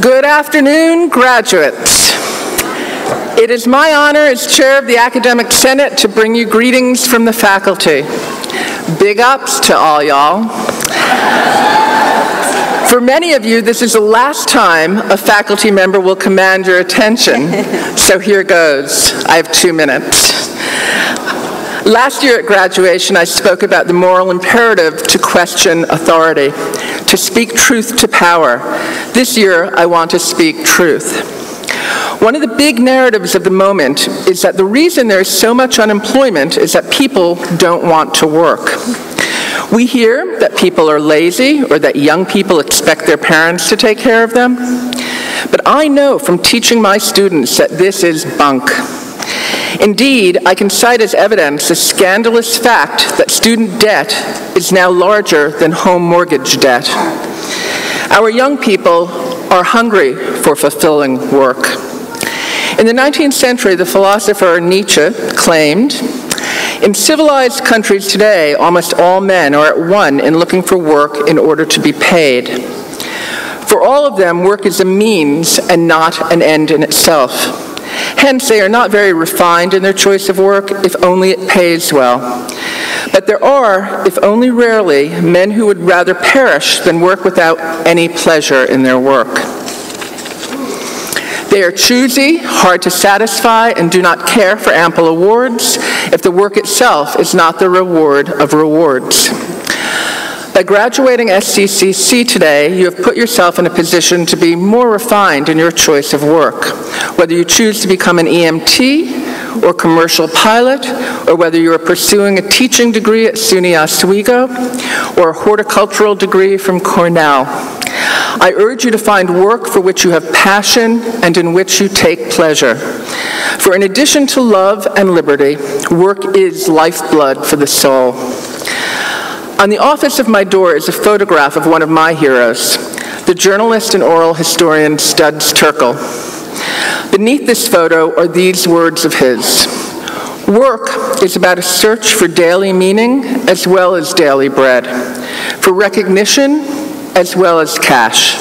Good afternoon, graduates. It is my honor as chair of the Academic Senate to bring you greetings from the faculty. Big ups to all y'all. For many of you, this is the last time a faculty member will command your attention, so here goes. I have 2 minutes. Last year at graduation, I spoke about the moral imperative to question authority, to speak truth to power. This year, I want to speak truth. One of the big narratives of the moment is that the reason there is so much unemployment is that people don't want to work. We hear that people are lazy or that young people expect their parents to take care of them. But I know from teaching my students that this is bunk. Indeed, I can cite as evidence the scandalous fact that student debt is now larger than home mortgage debt. Our young people are hungry for fulfilling work. In the 19th century, the philosopher Nietzsche claimed, "In civilized countries today, almost all men are at one in looking for work in order to be paid. For all of them, work is a means and not an end in itself. Hence, they are not very refined in their choice of work, if only it pays well. But there are, if only rarely, men who would rather perish than work without any pleasure in their work. They are choosy, hard to satisfy, and do not care for ample awards if the work itself is not the reward of rewards." By graduating SCCC today, you have put yourself in a position to be more refined in your choice of work. Whether you choose to become an EMT or commercial pilot, or whether you are pursuing a teaching degree at SUNY Oswego or a horticultural degree from Cornell, I urge you to find work for which you have passion and in which you take pleasure. For in addition to love and liberty, work is lifeblood for the soul. On the office of my door is a photograph of one of my heroes, the journalist and oral historian Studs Terkel. Beneath this photo are these words of his: "Work is about a search for daily meaning as well as daily bread, for recognition as well as cash,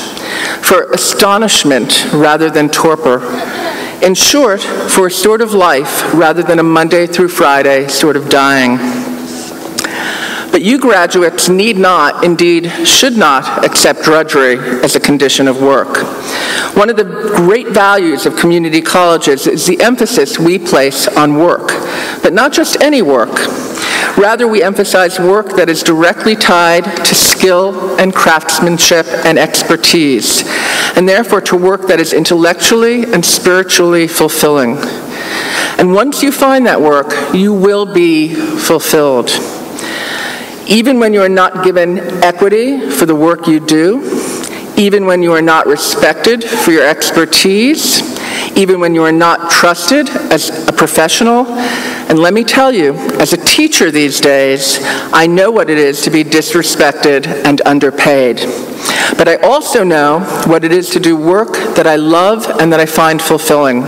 for astonishment rather than torpor. In short, for a sort of life rather than a Monday through Friday sort of dying." But you graduates need not, indeed should not, accept drudgery as a condition of work. One of the great values of community colleges is the emphasis we place on work, but not just any work. Rather, we emphasize work that is directly tied to skill and craftsmanship and expertise, and therefore to work that is intellectually and spiritually fulfilling. And once you find that work, you will be fulfilled. Even when you are not given equity for the work you do, even when you are not respected for your expertise, even when you are not trusted as a professional. And let me tell you, as a teacher these days, I know what it is to be disrespected and underpaid. But I also know what it is to do work that I love and that I find fulfilling.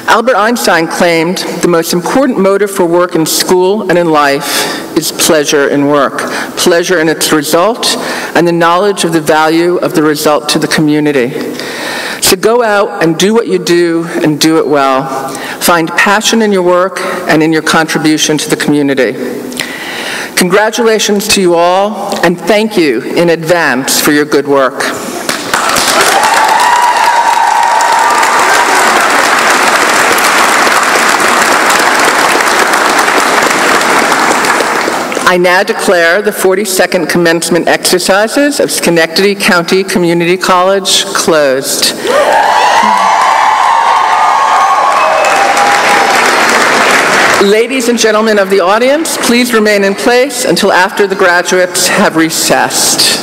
Albert Einstein claimed the most important motive for work in school and in life is pleasure in work, pleasure in its result, and the knowledge of the value of the result to the community. So go out and do what you do and do it well. Find passion in your work and in your contribution to the community. Congratulations to you all, and thank you in advance for your good work. I now declare the 42nd commencement exercises of Schenectady County Community College closed. Ladies and gentlemen of the audience, please remain in place until after the graduates have recessed.